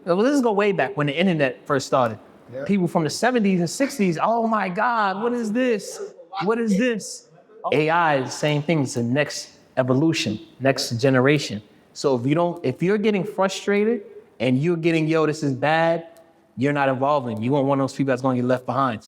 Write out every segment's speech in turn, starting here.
Well, this is go way back when the internet first started. Yeah. People from the 70s and 60s, oh my God, what is this? What is this? AI is the same thing. It's the next evolution, next generation. So if you're getting frustrated and you're getting, yo, this is bad, you're not evolving. You want one of those people that's going to get left behind.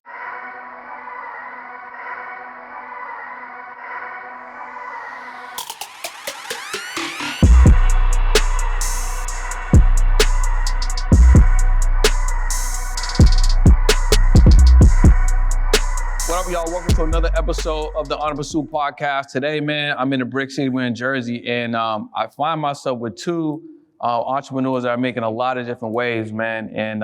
What up, y'all? Welcome to another episode of the On Pursuit podcast. Today, man, I'm in the Brick City. We're in Jersey, and I find myself with two entrepreneurs that are making a lot of different waves, man. And,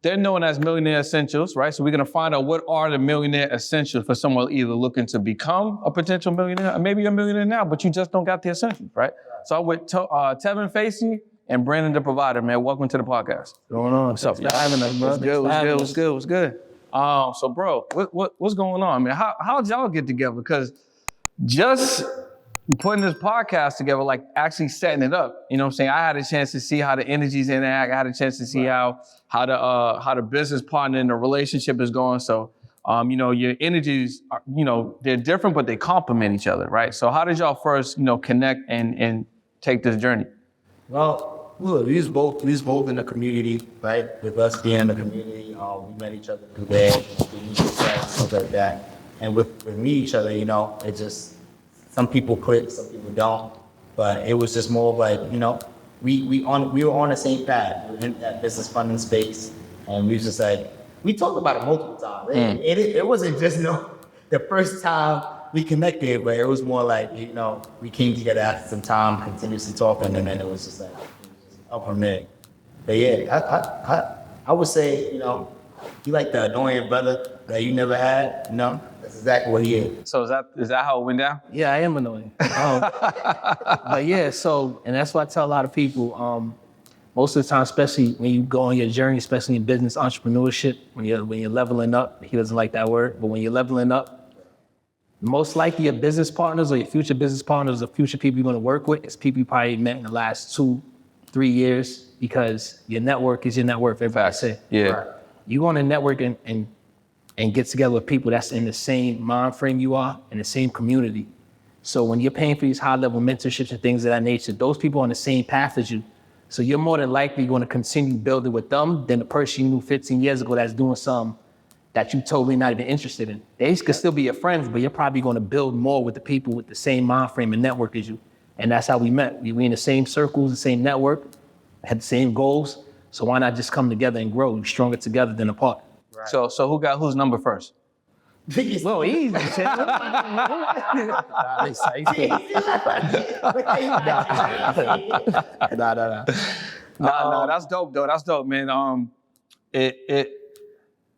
they're known as millionaire essentials, right? So we're going to find out what are the millionaire essentials for someone either looking to become a potential millionaire, or maybe you're a millionaire now, but you just don't got the essentials, right? So I'm with Tevin, Facey, and Brandon, the provider, man. Welcome to the podcast. What's going on? What's up, y'all? Having us, bro. What's good? So bro, what's going on, man? How'd y'all get together? Because just putting this podcast together, like actually setting it up, you know what I'm saying? I had a chance to see how the energies interact. I had a chance to see how the business partner and the relationship is going. So, your energies are, they're different, but they complement each other, right? So how did y'all first, connect and take this journey? Well, we was both in the community, right? With us being in the community, we met each other through there, stuff like that. And with me, each other, it just, some people click, some people don't. But it was just more of like, we were on the same path. We were in that business funding space, and we was just like, we talked about it multiple times. It wasn't just the first time we connected, but it was more like, we came together after some time, continuously talking, and then it was just like, up from there. But yeah, I would say, you like the annoying brother that you never had, That's exactly what he is. So is that how it went down? Yeah, I am annoying. But yeah, and that's what I tell a lot of people. Most of the time, especially when you go on your journey, especially in business entrepreneurship, when you're leveling up, he doesn't like that word, but when you're leveling up, most likely your business partners or your future business partners or future people you're going to work with is people you probably met in the last 2-3 years, because your network is your net worth, everybody say. Yeah. Right. You want to network and get together with people that's in the same mind frame you are, in the same community. So when you're paying for these high-level mentorships and things of that nature, those people are on the same path as you. So you're more than likely going to continue building with them than the person you knew 15 years ago that's doing something that you're totally not even interested in. They could still be your friends, but you're probably going to build more with the people with the same mind frame and network as you. And that's how we met. We were in the same circles, the same network, had the same goals. So why not just come together and grow? We're stronger together than apart. Right. So who got whose number first? Well, easy. No, that's dope, though. That's dope, man.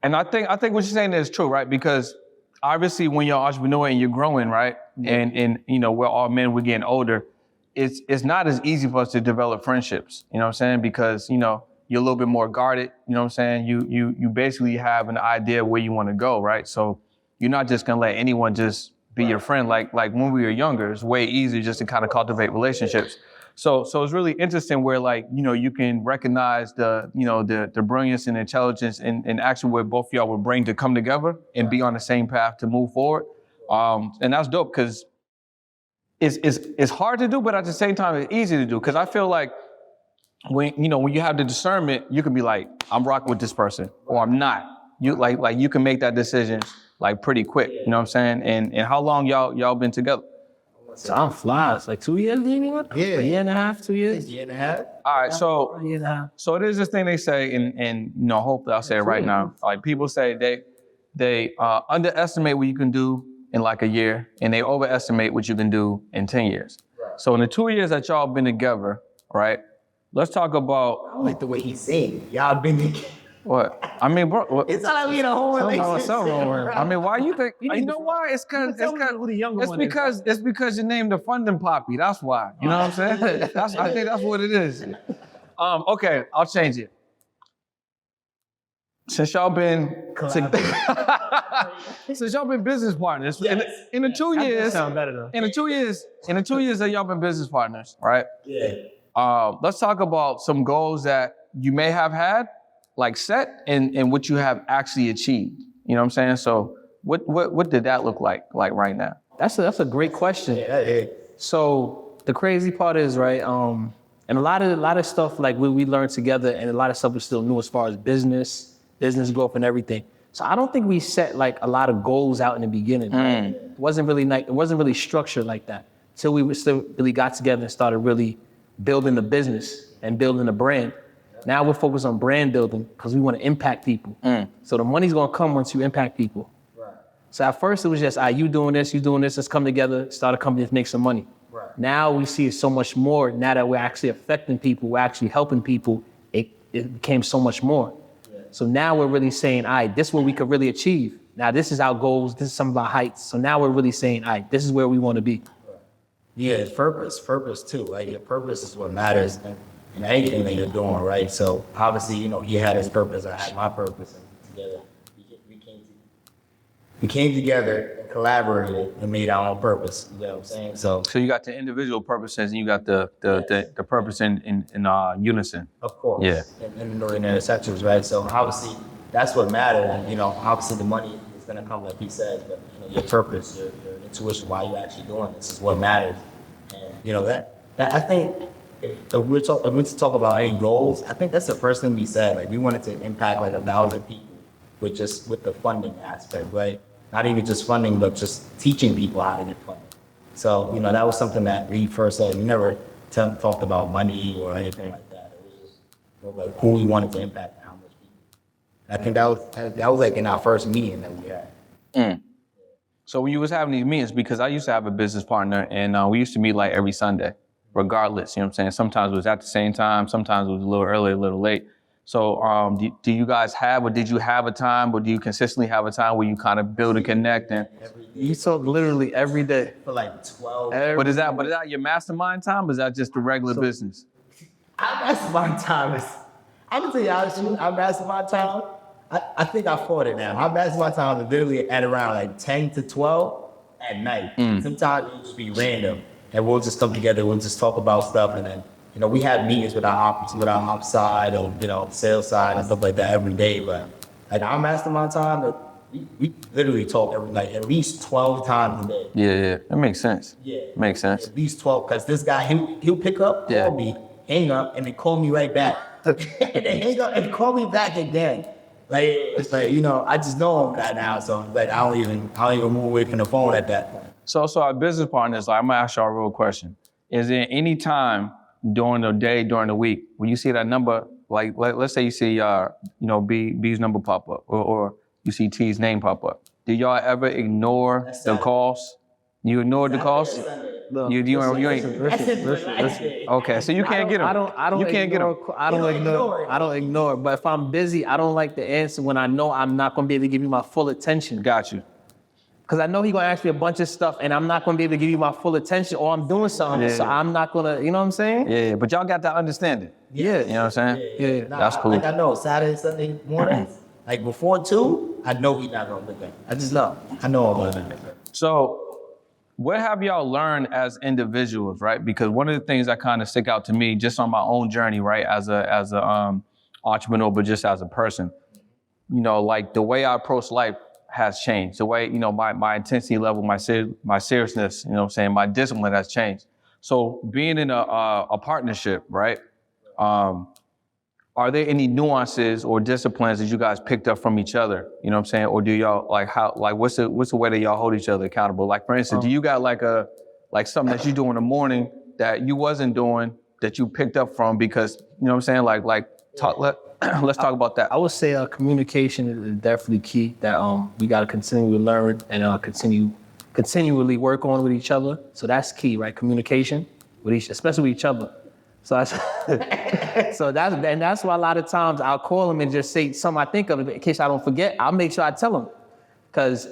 And I think what you're saying is true, right? Because obviously, when you're an entrepreneur and you're growing, right, and we're all men, we're getting older. It's not as easy for us to develop friendships. You know what I'm saying? Because you're a little bit more guarded. You know what I'm saying? You basically have an idea where you want to go, right? So you're not just gonna let anyone just be your friend. Like when we were younger, it's way easier just to kind of cultivate relationships. So it's really interesting where you can recognize the brilliance and intelligence and actually where both of y'all would bring to come together and be on the same path to move forward. And that's dope because it's hard to do, but at the same time it's easy to do. Because I feel like when you have the discernment, you can be like, I'm rocking with this person or I'm not. You like you can make that decision like pretty quick. You know what I'm saying? And how long y'all been together? Time flies. Like 2 years, maybe? Yeah. A year and a half, 2 years? A year and a half. All right, so A year and a half. So it is this thing they say, and hopefully I'll say it right now. Like people say they underestimate what you can do in like a year, and they overestimate what you can do in 10 years. Right. So in the 2 years that y'all been together, right? Let's talk about. I like the way he's saying, y'all been together. What? I mean, bro. What? It's not like we in a whole relationship. I mean, why you think? You know why? It's because you named the funding poppy. That's why. You know what I'm saying? I think that's what it is. Okay, I'll change it. Since y'all been business partners, yes. in the 2 years, sound better though. In the 2 years that y'all been business partners, right? Yeah. Let's talk about some goals that you may have had like set and what you have actually achieved. You know what I'm saying? So what did that look like right now? That's a great question. Yeah. So the crazy part is, right, and a lot of stuff like we learned together, and a lot of stuff is still new as far as business growth and everything. So I don't think we set like a lot of goals out in the beginning. Right? It wasn't really structured like that. Till we still really got together and started really building the business and building the brand. Now we're focused on brand building because we want to impact people. So the money's gonna come once you impact people. Right. So at first it was just, you doing this, let's come together, start a company to make some money. Right. Now we see it so much more. Now that we're actually affecting people, we're actually helping people, it became so much more. Yeah. So now we're really saying, all right, this is what we could really achieve. Now this is our goals, this is some of our heights. So now we're really saying, all right, this is where we want to be. Yeah, it's purpose too. Like your purpose is what matters in anything that you're doing, right? So obviously, he had his purpose, I had my purpose, and together we came together and collaborated and made our own purpose. You know what I'm saying? So you got the individual purposes and you got the purpose in unison. of course, Yeah. and the intersections, right? So obviously that's what mattered, and obviously the money is gonna come, like he said, but your purpose, your intuition, why you're actually doing this is what matters. And that I think if we're to talk about any goals, I think that's the first thing we said. Like we wanted to impact like 1,000 people with the funding aspect, right? Not even just funding, but just teaching people how to get funding. So that was something that we first said. We never talked about money or anything like that. It was just like who we wanted to impact and how much people. I think that was like in our first meeting that we had. So when you was having these meetings, because I used to have a business partner and we used to meet like every Sunday, regardless, you know what I'm saying? Sometimes it was at the same time, sometimes it was a little early, a little late. So do you guys have, or did you have a time, or do you consistently have a time where you kind of build and connect? And You talk literally every day. For like 12. But is that your mastermind time, or is that just the regular business? Our mastermind time is, I'm gonna tell you honestly, our mastermind time, I think I fought it now. Our mastermind time is literally at around like 10 to 12 at night. Sometimes it'll just be random and we'll just come together, we'll just talk about stuff, and then we have meetings with our ops side or sales side and stuff like that every day. But like our mastermind time, we literally talk every night at least 12 times a day. Yeah, that makes sense. Yeah, makes sense. At least 12, because this guy he'll pick up, call me, hang up, and then call me right back. And then hang up and call me back again. Like it's like I just know him that now, so like I don't even move away from the phone at that point. So our business partners, like, I'm gonna ask y'all a real question. Is there any time during the day, during the week, when you see that number, like let's say you see B's number pop up, or you see T's name pop up, do y'all ever ignore the calls? You ignored the calls? You ain't. Okay, so you can't get them. I don't ignore. But if I'm busy, I don't like to answer when I know I'm not gonna be able to give you my full attention. Got you. Because I know he's gonna ask me a bunch of stuff and I'm not gonna be able to give you my full attention, or I'm doing something, so I'm not gonna, you know what I'm saying? Yeah, but y'all got that understanding. Yeah. You know what I'm saying? Yeah. That's cool. Like I know Saturday, Sunday mornings, like before 2, I know he's not gonna pick up. I just know. I know I'm gonna pick up. So what have y'all learned as individuals, right? Because one of the things that kind of stick out to me just on my own journey, right, as a entrepreneur, but just as a person, like the way I approach life has changed. The way, my intensity level, my seriousness, my discipline has changed. So being in a partnership, right? Are there any nuances or disciplines that you guys picked up from each other? You know what I'm saying? Or do y'all what's the way that y'all hold each other accountable? Like for instance, do you got something that you do in the morning that you wasn't doing that you picked up from because, you know what I'm saying? Let's talk about that. I would say communication is definitely key, that we gotta continue to learn and continually work on with each other. So that's key, right? Communication especially with each other. So that's why a lot of times I'll call him and just say something I think of, in case I don't forget. I'll make sure I tell him,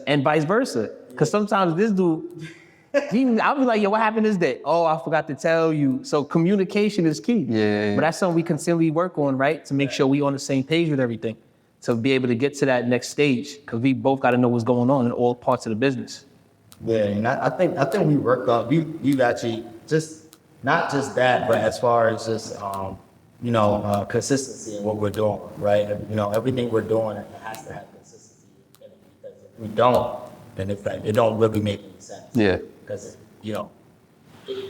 and vice versa. Because sometimes this dude, I'll be like, yo, what happened this day? Oh, I forgot to tell you. So communication is key. Yeah. But that's something we continually work on, right? To make sure we on the same page with everything, to be able to get to that next stage. Because we both got to know what's going on in all parts of the business. Yeah, and I think we worked on. We've actually just. Not just that, but as far as just consistency in what we're doing, right? Everything we're doing, it has to have consistency in it, because if we don't, then it's like, it don't really make any sense. Yeah. Because,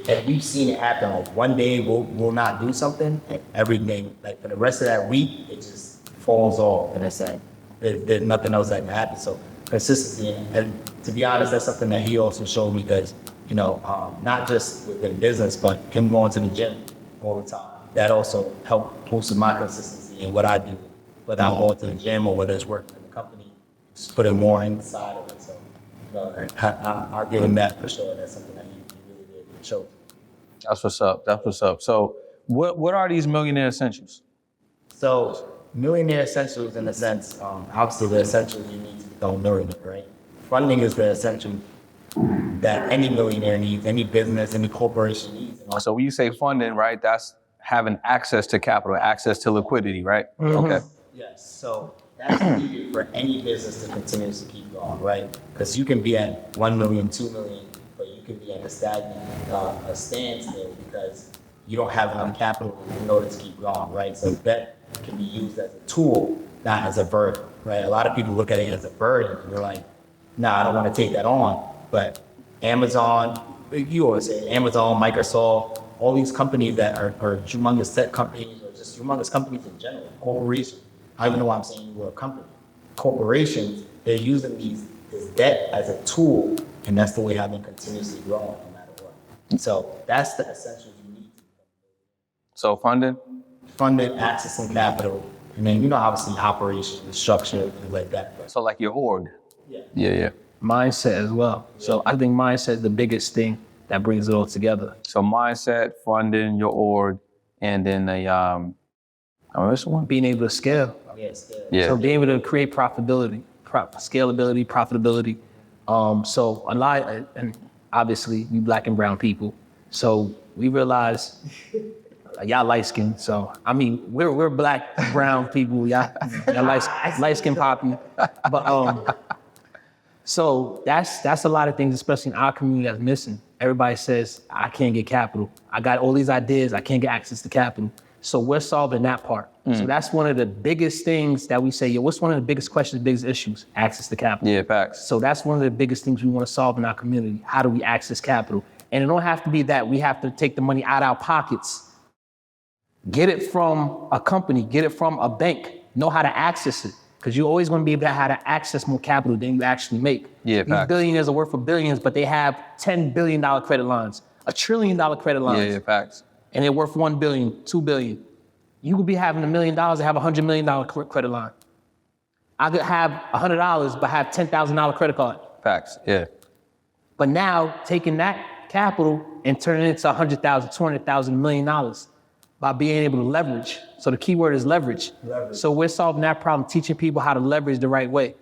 and we've seen it happen, like one day we'll not do something, and every day, like for the rest of that week, it just falls off, and it's like, there's nothing else that can happen. So consistency, and to be honest, that's something that he also showed me, because, not just within business, but him going to the gym all the time. That also helped boost my consistency in what I do, whether I'm going to the gym or whether it's working in the company, just putting more inside of it. So, I'll give him that for sure. That's something that he really did show. That's what's up. That's what's up. So what are these millionaire essentials? So millionaire essentials, in a sense, obviously the essentials you need to become a millionaire, right? Funding is the essential that any millionaire needs, any business, any corporation needs. So when you say funding, right, that's having access to capital, access to liquidity, right? Mm-hmm. Okay. Yes, so that's needed for any business to continuously keep going, right? Because you can be at 1 million, 2 million, but you can be at a standstill because you don't have enough capital in order to keep going, right? So that can be used as a tool, not as a burden, right? A lot of people look at it as a burden, and they're like, nah, I don't want to take that on. But Amazon, you always say Amazon, Microsoft, all these companies that are humongous tech companies, or just humongous companies in general, corporations. I don't even know why I'm saying we're a company. Corporations, they're using this debt as a tool, and that's the way how they continuously grow no matter what. So that's the essentials you need. So funding? Funded, accessing capital, and then obviously operations, structure, things like that. So like your org? Yeah. Yeah. Mindset as well. So I think mindset is the biggest thing that brings it all together. So mindset, funding, your org, and then what's the one? Being able to scale. Yes. Yeah. So being able to create profitability, scalability, profitability. So a lot, and obviously we Black and brown people. So we realize y'all light skinned. So I mean, we're Black, brown people. Y'all light skinned poppy. But so that's a lot of things, especially in our community, that's missing. Everybody says, I can't get capital. I got all these ideas, I can't get access to capital. So we're solving that part. So that's one of the biggest things that we say, what's one of the biggest questions, biggest issues? Access to capital. Yeah, facts. So that's one of the biggest things we want to solve in our community. How do we access capital? And it don't have to be that we have to take the money out of our pockets. Get it from a company, get it from a bank, know how to access it. Because you're always going to be able to how to access more capital than you actually make. Yeah, these billionaires are worth for billions, but they have $10 billion credit lines, $1 trillion credit lines. Yeah, facts. And they're worth 1 billion, 2 billion. You could be having $1 million and have $100 million credit line. I could have $100 but have $10,000 credit card. Facts, yeah. But now taking that capital and turning it into $100,000, $200,000, $1 million by being able to leverage. So the key word is leverage. So we're solving that problem, teaching people how to leverage the right way.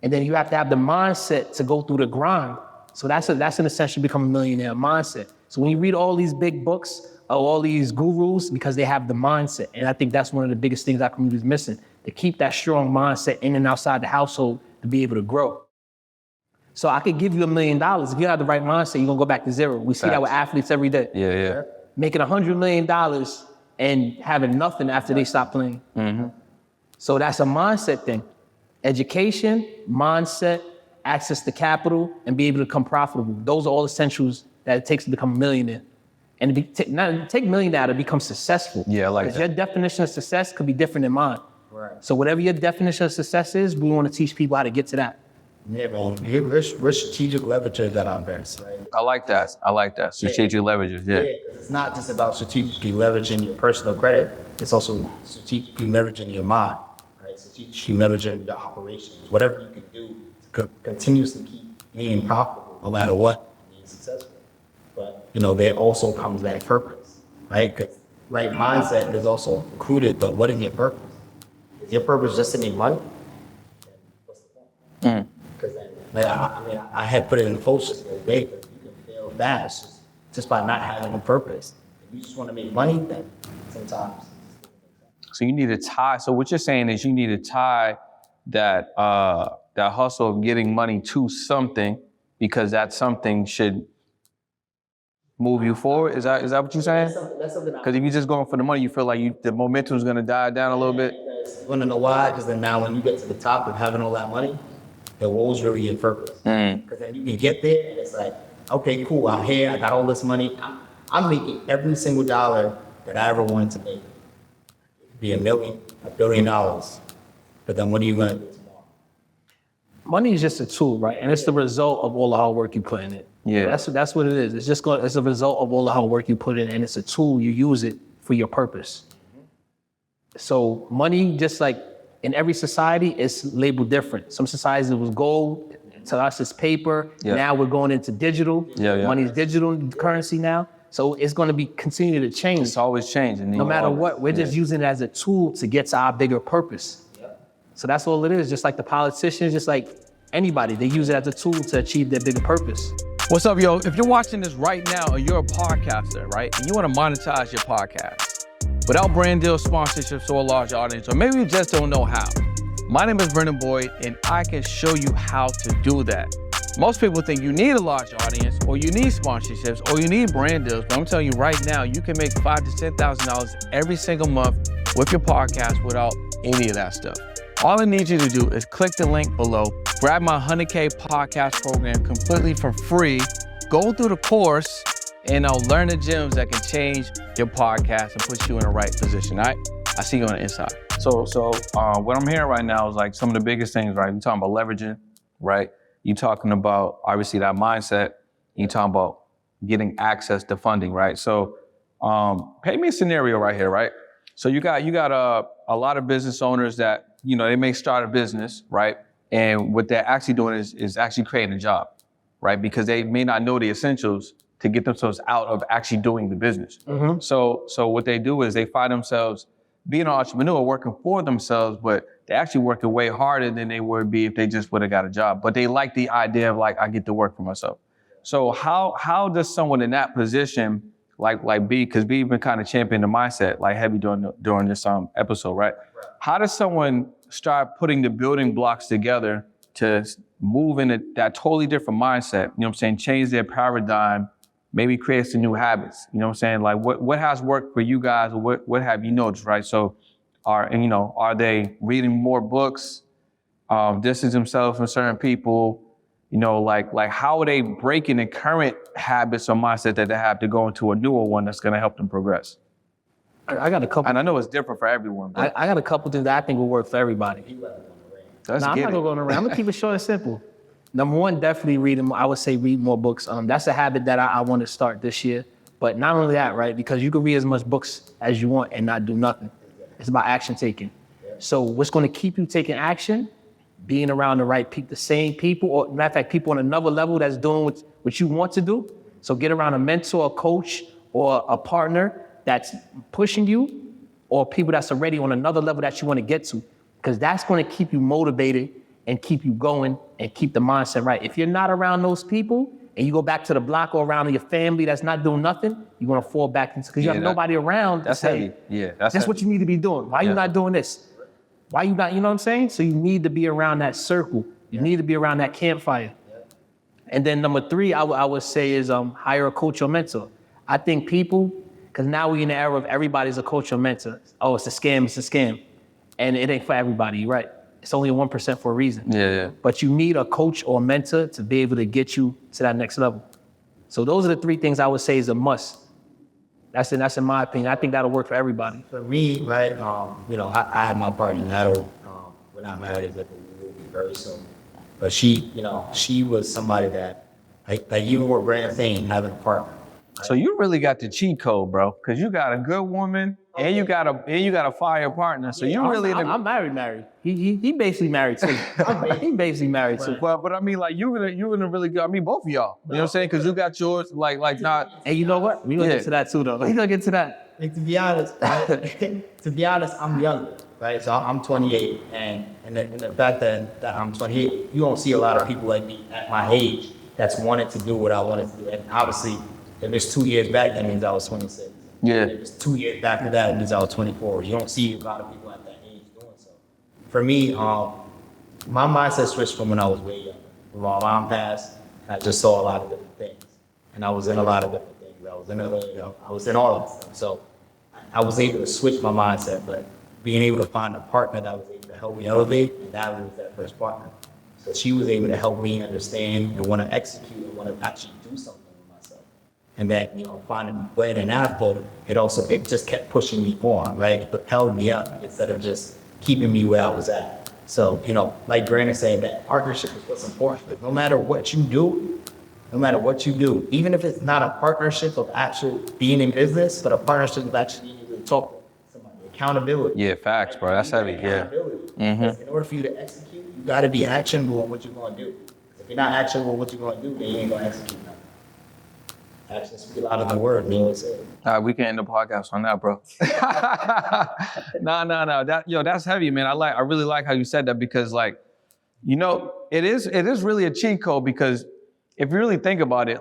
And then you have to have the mindset to go through the grind. So that's an essential become a millionaire mindset. So when you read all these big books, all these gurus, because they have the mindset. And I think that's one of the biggest things our community is missing, to keep that strong mindset in and outside the household to be able to grow. So I could give you $1 million. If you have the right mindset, you're gonna go back to zero. We see that with athletes every day. Yeah. Making $100 million and having nothing after they stop playing. Mm-hmm. So that's a mindset thing. Education, mindset, access to capital, and be able to become profitable. Those are all essentials that it takes to become a millionaire. And take millionaire to become successful. Yeah, I like that. Because your definition of success could be different than mine. Right. So whatever your definition of success is, we want to teach people how to get to that. Yeah, man. We're strategic leveragers at our best, right? I like that. Strategic leverages, yeah. It's not just about strategically leveraging your personal credit. It's also strategically leveraging your mind, right? Strategically leveraging your operations. Whatever you can do to continuously keep being profitable, no matter what, being successful. But, there also comes that purpose, right? Because right mindset is also included, but what is your purpose? Is your purpose just to make money? Then what's the point? Because I had put it in the post the other day, that you can fail fast just by not having a purpose. If you just want to make money, then sometimes. So you need to tie. So what you're saying is you need to tie that hustle of getting money to something, because that something should move you forward? Is that what you're saying? That's something Because if you're just going for the money, you feel like the momentum is going to die down a little bit. You want to know why? Because then now when you get to the top of having all that money, then what was really your purpose? Because then you can get there and it's like, okay, cool, I'm here, I got all this money. I'm making every single dollar that I ever wanted to make. It could be $1 billion. But then what are you going to do tomorrow? Money is just a tool, right? And it's the result of all the hard work you put in it. Yeah. That's what it is. It's a result of all the hard work you put in, and it's a tool. You use it for your purpose. So money, just like in every society, it's labeled different. Some societies it was gold, to us it's paper. Yeah. Now we're going into digital. Yeah. Money is digital currency now. So it's going to be continue to change. It's always changing. No matter what, we're just using it as a tool to get to our bigger purpose. So that's all it is. Just like the politicians, just like anybody, they use it as a tool to achieve their bigger purpose. What's up, yo? If you're watching this right now and you're a podcaster, right, and you want to monetize your podcast without brand deals, sponsorships, or a large audience, or maybe you just don't know how, my name is Brendan Boyd, and I can show you how to do that. Most people think you need a large audience, or you need sponsorships, or you need brand deals, but I'm telling you right now, you can make $5,000 to $10,000 every single month with your podcast without any of that stuff. All I need you to do is click the link below, grab my 100K podcast program completely for free, go through the course, and I'll learn the gems that can change your podcast and put you in the right position, all right? I see you on the inside. So what I'm hearing right now is like some of the biggest things, right? You're talking about leveraging, right? You're talking about, obviously, that mindset. You're talking about getting access to funding, right? So paint me a scenario right here, right? So you got a lot of business owners that, you know, they may start a business, right? And what they're actually doing is actually creating a job, right? Because they may not know the essentials to get themselves out of actually doing the business. Mm-hmm. So what they do is they find themselves being an entrepreneur, working for themselves, but they're actually working way harder than they would be if they just would have got a job. But they like the idea of like, I get to work for myself. So how does someone in that position, like B, because B been kind of championing the mindset, like heavy during this episode, right? How does someone start putting the building blocks together to move in that totally different mindset, you know what I'm saying, change their paradigm, maybe create some new habits, you know what I'm saying? Like what has worked for you guys, or what have you noticed, right? So are they reading more books, distance themselves from certain people, you know, like how are they breaking the current habits or mindset that they have to go into a newer one that's gonna help them progress? I got a couple. And I know it's different for everyone. But I got a couple things that I think will work for everybody. let's I'm get not it. gonna go around. I'm gonna keep it short and simple. Number one, definitely I would say read more books. That's a habit that I want to start this year. But not only that, right? Because you can read as much books as you want and not do nothing. It's about action taking. So what's going to keep you taking action? Being around the right people, the same people, or matter of fact, people on another level that's doing what you want to do. So get around a mentor, a coach, or a partner that's pushing you, or people that's already on another level that you want to get to. Because that's going to keep you motivated and keep you going and keep the mindset right. If you're not around those people and you go back to the block or around your family that's not doing nothing, you're going to fall back into, because you have nobody around to say, heavy. Yeah, that's heavy. What you need to be doing. Why you not doing this? Why you not, you know what I'm saying? So you need to be around that circle. You need to be around that campfire. And then number three, I would say is hire a coach or mentor. I think people, because now we're in the era of everybody's a coach or mentor. Oh, it's a scam. And it ain't for everybody, right? It's only 1% for a reason. Yeah. But you need a coach or a mentor to be able to get you to that next level. So those are the three things I would say is a must. That's in my opinion. I think that'll work for everybody. For me, right, I had my partner, we're not married, but we will be very soon. But she was somebody that, like even with Brand saying, having a partner. So you really got the cheat code, bro, because you got a good woman and you got a fire partner. So you really. I'm married. He basically married too. He basically married too. But I mean, like you in a really good. I mean, both of y'all. You know what I'm saying? Because you got yours, like not. And you know what? We gonna get to that too, though. We gonna get to that. Like, to be honest, I'm younger, right? So I'm 28, and the fact that I'm 28, you don't see a lot of people like me at my age that's wanted to do what I wanted to do. And obviously, if it's 2 years back, that means I was 26. Yeah. If it's 2 years back to that, it means I was 24. You don't see a lot of people at that age doing so. For me, my mindset switched from when I was way younger. When my mom passed, I just saw a lot of different things. And I was in a lot of different things. I was in LA, I was in all of that stuff. So I was able to switch my mindset, but being able to find a partner that was able to help me elevate, and that was that first partner. So she was able to help me understand and want to execute and want to actually do something with myself. And that, finding way and after, it just kept pushing me on, right? It held me up instead of just keeping me where I was at. So, like Brandon said, that partnership is what's important. No matter what you do, even if it's not a partnership of actual being in business, but a partnership of actually talk to somebody, accountability. Yeah, facts, bro. That's heavy. Yeah. In order for you to execute, you got to be actionable on what you're going to do. If you're not actionable on what you're going to do, then you ain't going to execute nothing. Actions speak louder than words, We can end the podcast on that, bro. No. That's heavy, man. I really like how you said that because, it is really a cheat code because if you really think about it,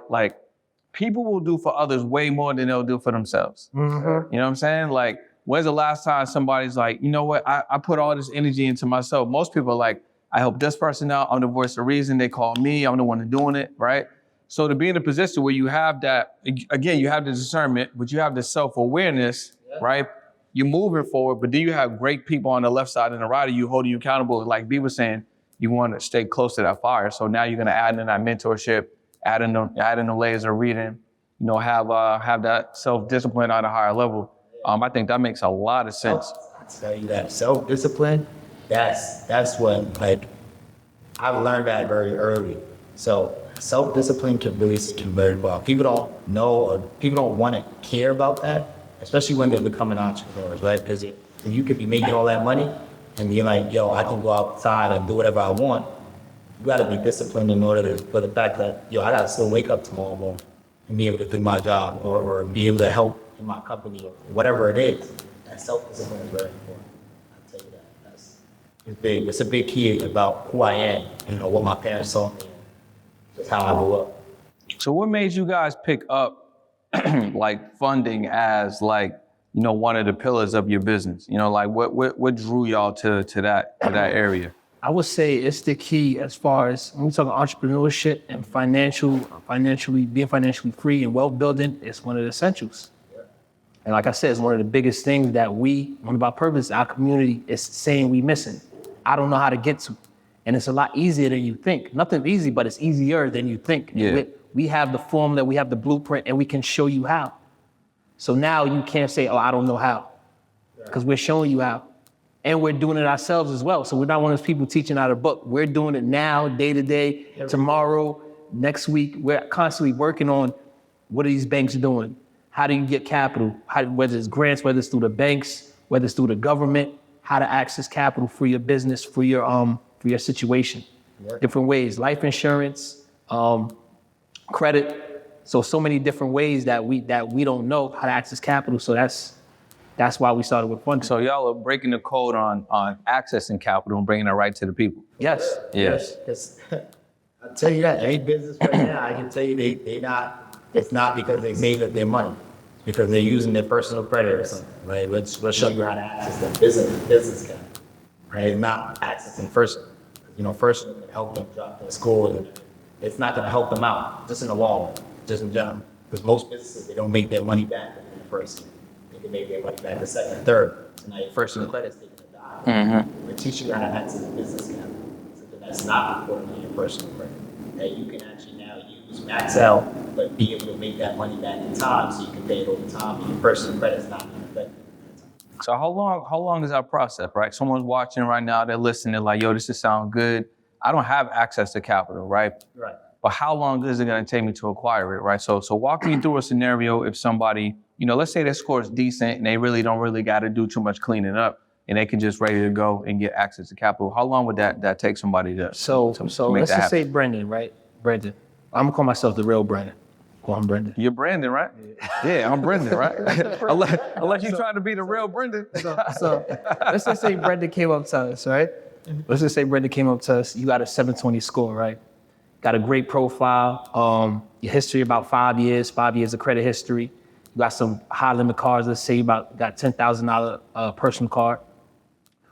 people will do for others way more than they'll do for themselves. Mm-hmm. You know what I'm saying? When's the last time somebody's like, you know what? I put all this energy into myself. Most people are like, I help this person out. I'm the voice of reason. They call me. I'm the one doing it, right? So to be in a position where you have that, again, you have the discernment, but you have the self-awareness, right? You're moving forward, but then you have great people on the left side and the right of you holding you accountable. Like B was saying, you want to stay close to that fire. So now you're going to add in that mentorship, add in the layers of reading, have that self-discipline at a higher level. I think that makes a lot of sense. I tell you that self-discipline, that's what, I've learned that very early. So self-discipline can really very well. People don't know or people don't want to care about that, especially when they're becoming entrepreneurs, right? Because you could be making all that money and be like, I can go outside and do whatever I want. You got to be disciplined in order for the fact that, I got to still wake up tomorrow morning and be able to do my job or be able to help in my company or whatever it is. That self-discipline is very important. I'll tell you that. It's big. It's a big key about who I am, what my parents taught me. That's how I grew up. So what made you guys pick up funding as one of the pillars of your business? What drew y'all to that area? I would say it's the key as far as when we talk entrepreneurship and being financially free and wealth building. It's one of the essentials. Yeah. And like I said, it's one of the biggest things that one of our purpose, our community is saying we missing. I don't know how to get to. And it's a lot easier than you think. Nothing's easy, but it's easier than you think. Yeah. We have the formula, we have the blueprint, and we can show you how. So now you can't say, I don't know how, because we're showing you how. And we're doing it ourselves as well. So we're not one of those people teaching out a book. We're doing it now, day to day, tomorrow, next week. We're constantly working on what are these banks doing? How do you get capital? Whether it's grants, whether it's through the banks, whether it's through the government, how to access capital for your business, for your situation. Different ways, life insurance, credit. So many different ways that we don't know how to access capital. So that's why we started with funding. So y'all are breaking the code on accessing capital and bringing it right to the people. Yes. Yes. I'll tell you that, any business right now, I can tell you it's not because they saved up their money, because they're using their personal credit or something, right? Let's show you how to access their business capital, right? It's not accessing first, first can help them drop their score, and it's not gonna help them out, just in the long run, just in general. Because most businesses, they don't make their money back in the first year. They can make their money back the second, third. So now your first year credit's taking a dive. Mm-hmm. They teach you how to access business capital. Something that's not important in your personal credit. That you can actually now use max out, but be able to make that money back in time so you can pay it over time and your personal credit's not being affected. So how long is that process, right? Someone's watching right now, they're listening, they're like, yo, this is sound good. I don't have access to capital, right? Right. But how long is it gonna take me to acquire it, right? So walk me through a scenario if somebody, let's say their score is decent and they really don't gotta do too much cleaning up and they can just ready to go and get access to capital. How long would that take somebody to So make let's that just happen? say Brendan, right? Brendan. I'm gonna call myself the real Brendan. I'm Brendan. You're Brandon, right? Yeah, I'm Brendan, right? unless you're trying to be the real Brendan. So let's just say Brendan came up to us, right? Let's just say Brendan came up to us. You got a 720 score, right? Got a great profile. Your history about 5 years of credit history. You got some high limit cards. Let's say you got $10,000 personal card.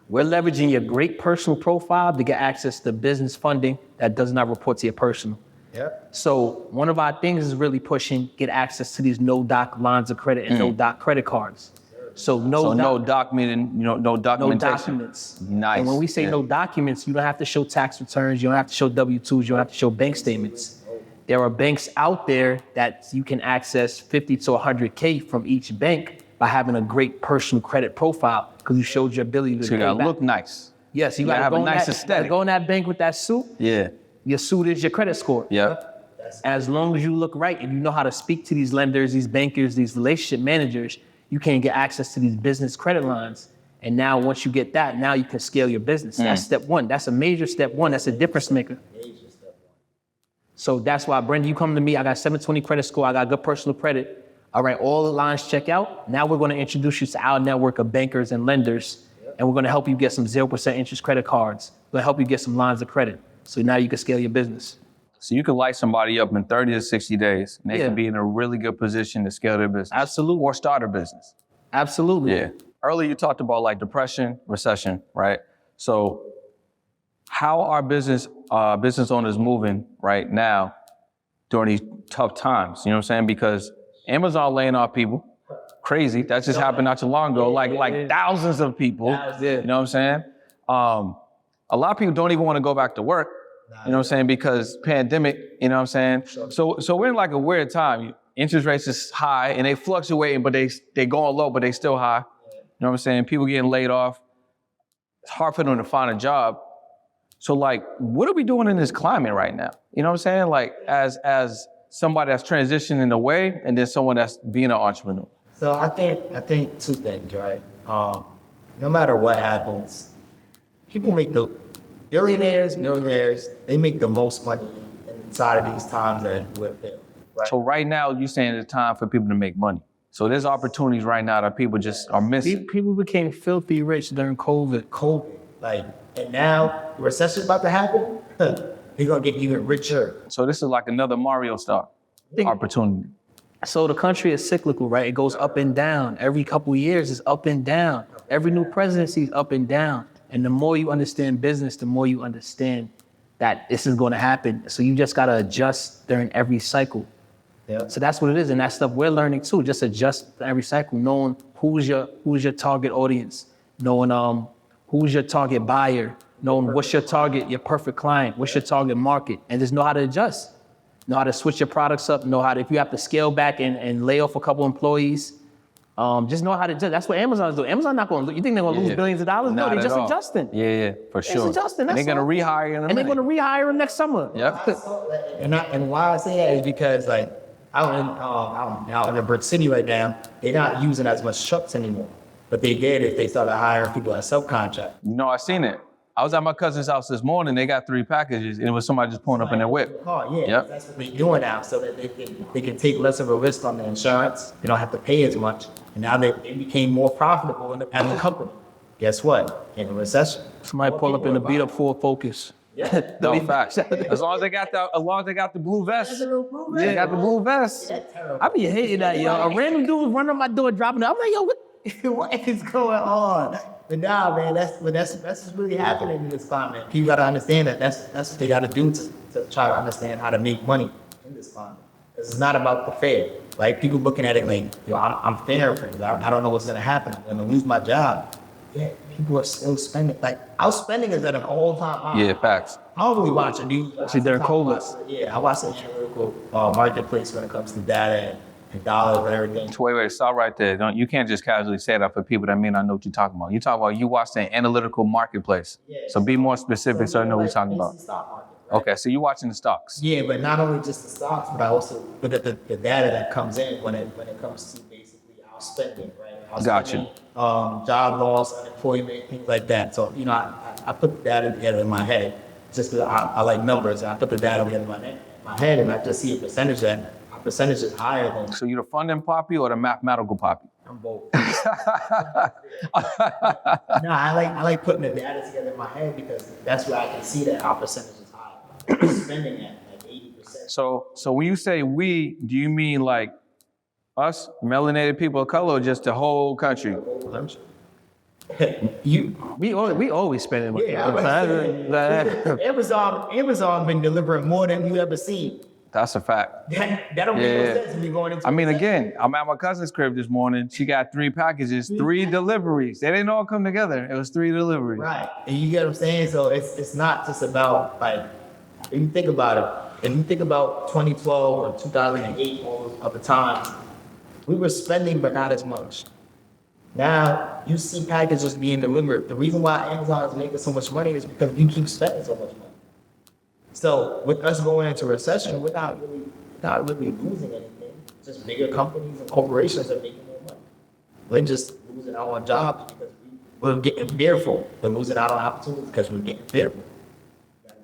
We're leveraging your great personal profile to get access to business funding that does not report to your personal. Yep. So one of our things is really pushing get access to these no doc lines of credit and no doc credit cards. So So no doc, no no documentation. documents. Nice. And when we say Yeah. no documents, you don't have to show tax returns, you don't have to show W-2s, you don't have to show bank statements. There are banks out there that you can access 50 to 100K from each bank by having a great personal credit profile because you showed your ability to So you pay gotta back. look nice. Yes, you gotta gotta have go a in nice that, aesthetic. go in that bank with that suit. Yeah. Your suit is your credit score. Yep. As long as you look right and you know how to speak to these lenders, these bankers, these relationship managers, you can get access to these business credit lines. And now once you get that, now you can scale your business. That's step one. That's a major step one. That's a difference maker. So that's why, Brenda, you come to me, I got 720 credit score, I got good personal credit. All right, all the lines check out. Now we're gonna introduce you to our network of bankers and lenders, and we're gonna help you get some 0% interest credit cards. We're gonna help you get some lines of credit. So now you can scale your business. So you can light somebody up in 30 to 60 days, and they Yeah. can be in a really good position to scale their business. Absolutely. Or start a business. Absolutely. Yeah. Earlier you talked about like depression, recession, right? So how are business owners moving right now during these tough times? You know what I'm saying? Because Amazon laying off people, crazy. That just happened not too long ago. Like thousands of people. You know what I'm saying? A lot of people don't even want to go back to work. You know what I'm saying? Because pandemic. You know what I'm saying? So we're in like a weird time. Interest rates is high and they fluctuating, but they going low, but they still high. You know what I'm saying? People getting laid off. It's hard for them to find a job. So like, what are we doing in this climate right now? You know what I'm saying? Like as somebody that's transitioning away and then someone that's being an entrepreneur. So I think two things, right? No matter what happens, people make the billionaires, millionaires, they make the most money inside of these times that we're in. Right? So right now, you're saying it's time for people to make money. So there's opportunities right now that people just are missing. People became filthy rich during COVID. Like, and now the recession's about to happen. They're gonna get even richer. So this is like another Mario star opportunity. So the country is cyclical, right? It goes up and down. Every couple of years it's up and down. Every new presidency is up and down. And the more you understand business, the more you understand that this is going to happen. So you just got to adjust during every cycle. Yeah. So that's what it is. And that stuff we're learning too. Just adjust every cycle, knowing who's your target audience, knowing who's your target buyer, knowing what's your target, your perfect client, what's your target market, and just know how to adjust. Know how to switch your products up, know how to, if you have to scale back and lay off a couple employees, just know how to adjust. That's what Amazon's doing. Amazon not going to, you think they're going to lose billions of dollars? No, Not they're at just all. adjusting. Yeah, for sure. It's adjusting, And that's they're going to all. rehire in a And they're minute. going to rehire them next summer. Yep. And why I say that is because like out in the Brick City right now, they're not using as much trucks anymore. But they did if they started hiring people as subcontract. No, I seen it. I was at my cousin's house this morning. They got 3 packages, and it was somebody just pulling up in their whip. Oh yeah, Yep. that's what they're doing now, so that they can take less of a risk on the insurance. They don't have to pay as much, and now they became more profitable as a company. Guess what? In a recession, Somebody pull up in a beat up Ford Focus. No facts. As long as they got the blue vest. They got the blue vest. I be hating that, yo. A random dude was running on my door dropping it. I'm like, yo, what? what is going on? But nah, man, that's what's really happening in this climate. People gotta understand that that's what they gotta do to try to understand how to make money in this climate. It's not about the fair. Like people looking at it like, yo, I'm fair for it. I don't know what's gonna happen. I'm gonna lose my job. Yeah, people are still spending. Like our spending is at an all-time high. Yeah, facts. I don't really watch it, dude. See, during COVID. Yeah, I watch the analytical marketplace when it comes to data and dollars and everything. Wait, stop right there. You can't just casually say that for people that may not know what you're talking about. You talk about you watch the analytical marketplace. So be more specific so I know what you're talking about. Stock market, right? Okay, so you're watching the stocks. Yeah, but not only just the stocks, but I also look at the data that comes in when it comes to basically our spending, right? Our Gotcha. spending, job loss, unemployment, things like that. So, I put the data together in my head just because I like numbers. And I put the data together in my head and I just see a percentage that our percentage is higher than So you're the funding poppy or the mathematical poppy? I'm both. No, I like putting the data together in my head because that's where I can see that our percentage is high. We're spending at like 80%. So when you say we, do you mean like us, melanated people of color, or just the whole country? We always spending money. Yeah, Amazon been delivering more than you ever seen. That's a fact. That don't make no sense when you're going into. I mean, again, I'm at my cousin's crib this morning. She got 3 packages, 3 deliveries. They didn't all come together. It was 3 deliveries. Right, and you get what I'm saying. So it's not just about like, if you think about it. If you think about 2012 or 2008, all those other times, we were spending but not as much. Now you see packages being delivered. The reason why Amazon is making so much money is because you keep spending so much money. So with us going into recession, we're not really losing anything. Just bigger companies and corporations are making more money. We're just losing out on jobs because we're getting fearful. We're losing out on opportunities because we're getting fearful.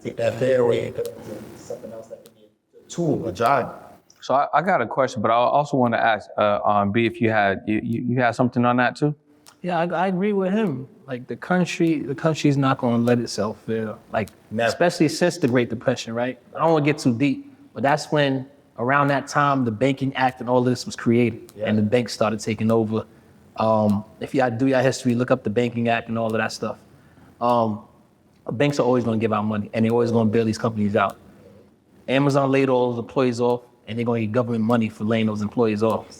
Take that fear away because it's something else that can be a tool, a job. So I got a question, but I also want to ask on B if you had something on that too. Yeah, I agree with him. Like the country's not going to let itself fail. Like Never. Especially since the Great Depression, right? I don't want to get too deep, but that's when around that time the Banking Act and all this was created, and the banks started taking over. If you do your history, look up the Banking Act and all of that stuff. Banks are always going to give out money, and they're always going to bail these companies out. Amazon laid all those employees off, and they're going to get government money for laying those employees off.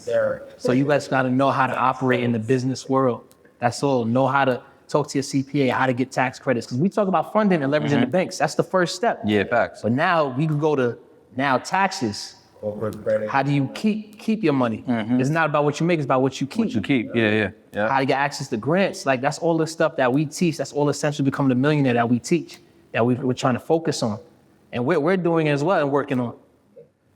So you guys got to know how to operate in the business world. That's all. Know how to talk to your CPA, how to get tax credits. Because we talk about funding and leveraging the banks. That's the first step. Yeah, facts. But now we can go to taxes. How do you keep your money? It's not about what you make, it's about what you keep. What you keep, yeah. How to get access to grants. Like that's all the stuff that we teach. That's all essentially becoming the millionaire that we teach, that we're trying to focus on. And we're doing it as well and working on.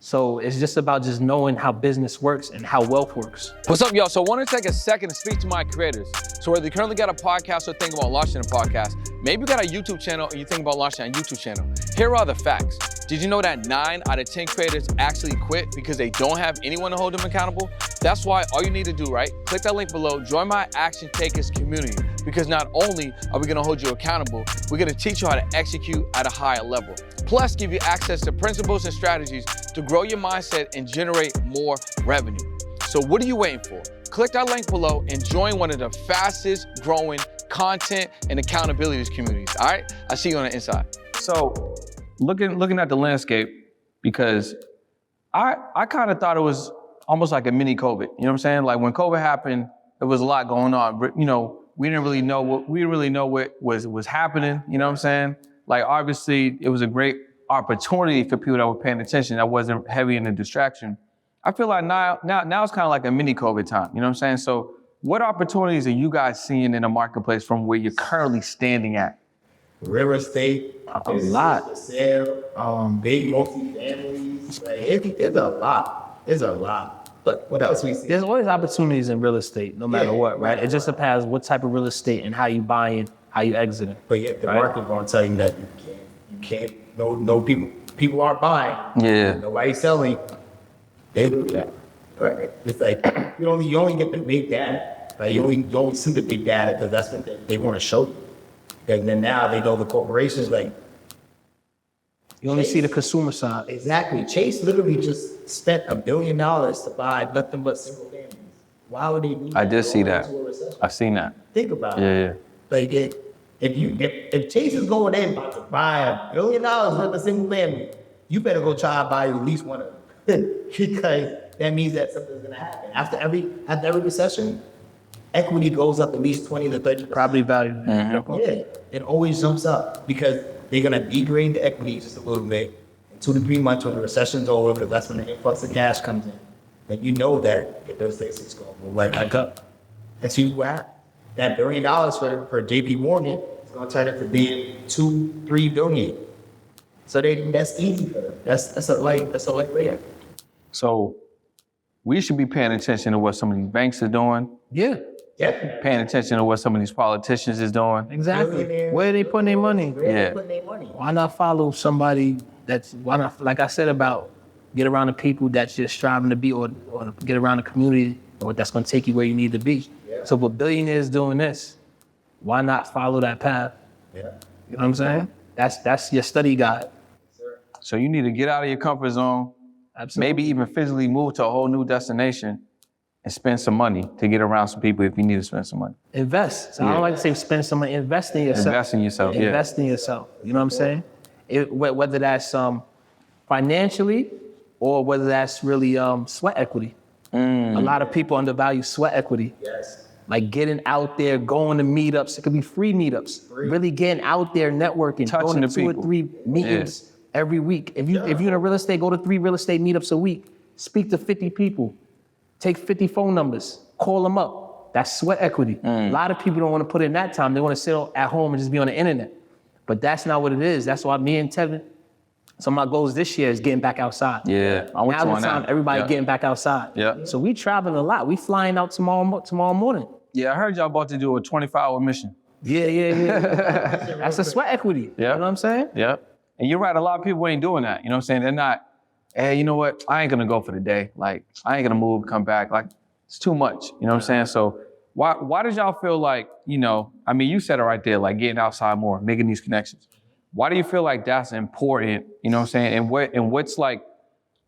So it's just about just knowing how business works and how wealth works. What's up, y'all? So I want to take a second to speak to my creators. So whether you currently got a podcast or think about launching a podcast, maybe you got a YouTube channel and you think about launching a YouTube channel. Here are the facts. Did you know that 9 out of 10 creators actually quit because they don't have anyone to hold them accountable? That's why all you need to do, right? Click that link below, join my Action Takers community, because not only are we gonna hold you accountable, we're gonna teach you how to execute at a higher level. Plus, give you access to principles and strategies to grow your mindset and generate more revenue. So what are you waiting for? Click that link below and join one of the fastest growing content and accountability communities, all right? I'll see you on the inside. So looking at the landscape, because I kind of thought it was almost like a mini COVID. You know what I'm saying? Like when COVID happened, there was a lot going on. But, you know, we didn't really know what was happening. You know what I'm saying? Like obviously, it was a great opportunity for people that were paying attention, that wasn't heavy in the distraction. I feel like now it's kind of like a mini COVID time. You know what I'm saying? So what opportunities are you guys seeing in the marketplace from where you're currently standing at? Real estate, A lot. Sale, big multi-families. Like, there's a lot. There's a lot. But what else we see? There's always opportunities in real estate, no matter what, right? It just depends what type of real estate and how you buy it, how you exit it. But yet the market gonna tell you that you can't. No people aren't buying. Yeah. Nobody's selling. They do that. Right. It's like you only get the big data. Like you only see the big data because that's what they want to show you. And then now they know the corporations like. You only see the consumer side. Exactly. Chase literally just spent $1 billion to buy nothing but single families. Why would they do that? I did see that. I seen that. Think about it. Yeah. Like if Chase is going in about to buy $1 billion worth of single family, you better go try to buy at least one of them. Because that means that something's gonna happen. After every recession, equity goes up at least 20 to 30%. Property value. Yeah, it always jumps up because they're gonna degrade the equity just a little bit. In 2 to 3 months when the recession's over, because that's when the influx of cash comes in. Then you know that if those things is going to go right back up. And so what happened? That $1 billion for JP Morgan is gonna turn into being $2-3 billion. So that's easy for them. That's a light way. So we should be paying attention to what some of these banks are doing. Yeah, Paying attention to what some of these politicians is doing. exactly. Where are they putting their money? Yeah. Putting their money. Why not follow somebody why not, like I said about get around the people that's just striving to be or get around the community or that's going to take you where you need to be. Yeah. So if a billionaire is doing this, why not follow that path? Yeah. You know what I'm saying? That's your study guide. So you need to get out of your comfort zone, Absolutely. maybe even physically move to a whole new destination and spend some money to get around some people if you need to spend some money. Invest. So I don't like to say spend some money. Invest in yourself. Invest in yourself, yeah. Invest in yourself. You know what I'm saying? Whether that's financially or whether that's really sweat equity. A lot of people undervalue sweat equity. Yes. Like getting out there, going to meetups. It could be free meetups. Really getting out there, networking, Touching going to the 2 or people. 3 meetings every week. If you're in real estate, go to 3 real estate meetups a week. Speak to 50 people. Take 50 phone numbers. Call them up. That's sweat equity. A lot of people don't want to put in that time. They want to sit at home and just be on the internet. But that's not what it is. That's why me and Tevin, some of my goals this year is getting back outside. Yeah, I went Now's to the one time now. everybody Yeah. getting back outside. Yeah. So we traveling a lot. We flying out tomorrow morning. Yeah, I heard y'all about to do a 24-hour mission. Yeah. That's a sweat equity. Yeah. You know what I'm saying? Yeah. And you're right, a lot of people ain't doing that. You know what I'm saying? They're not, hey, you know what? I ain't gonna go for the day. Like, I ain't gonna move, come back. Like, it's too much. You know what I'm saying? So why does y'all feel like, you know, I mean, you said it right there, like getting outside more, making these connections. Why do you feel like that's important? You know what I'm saying? And what's like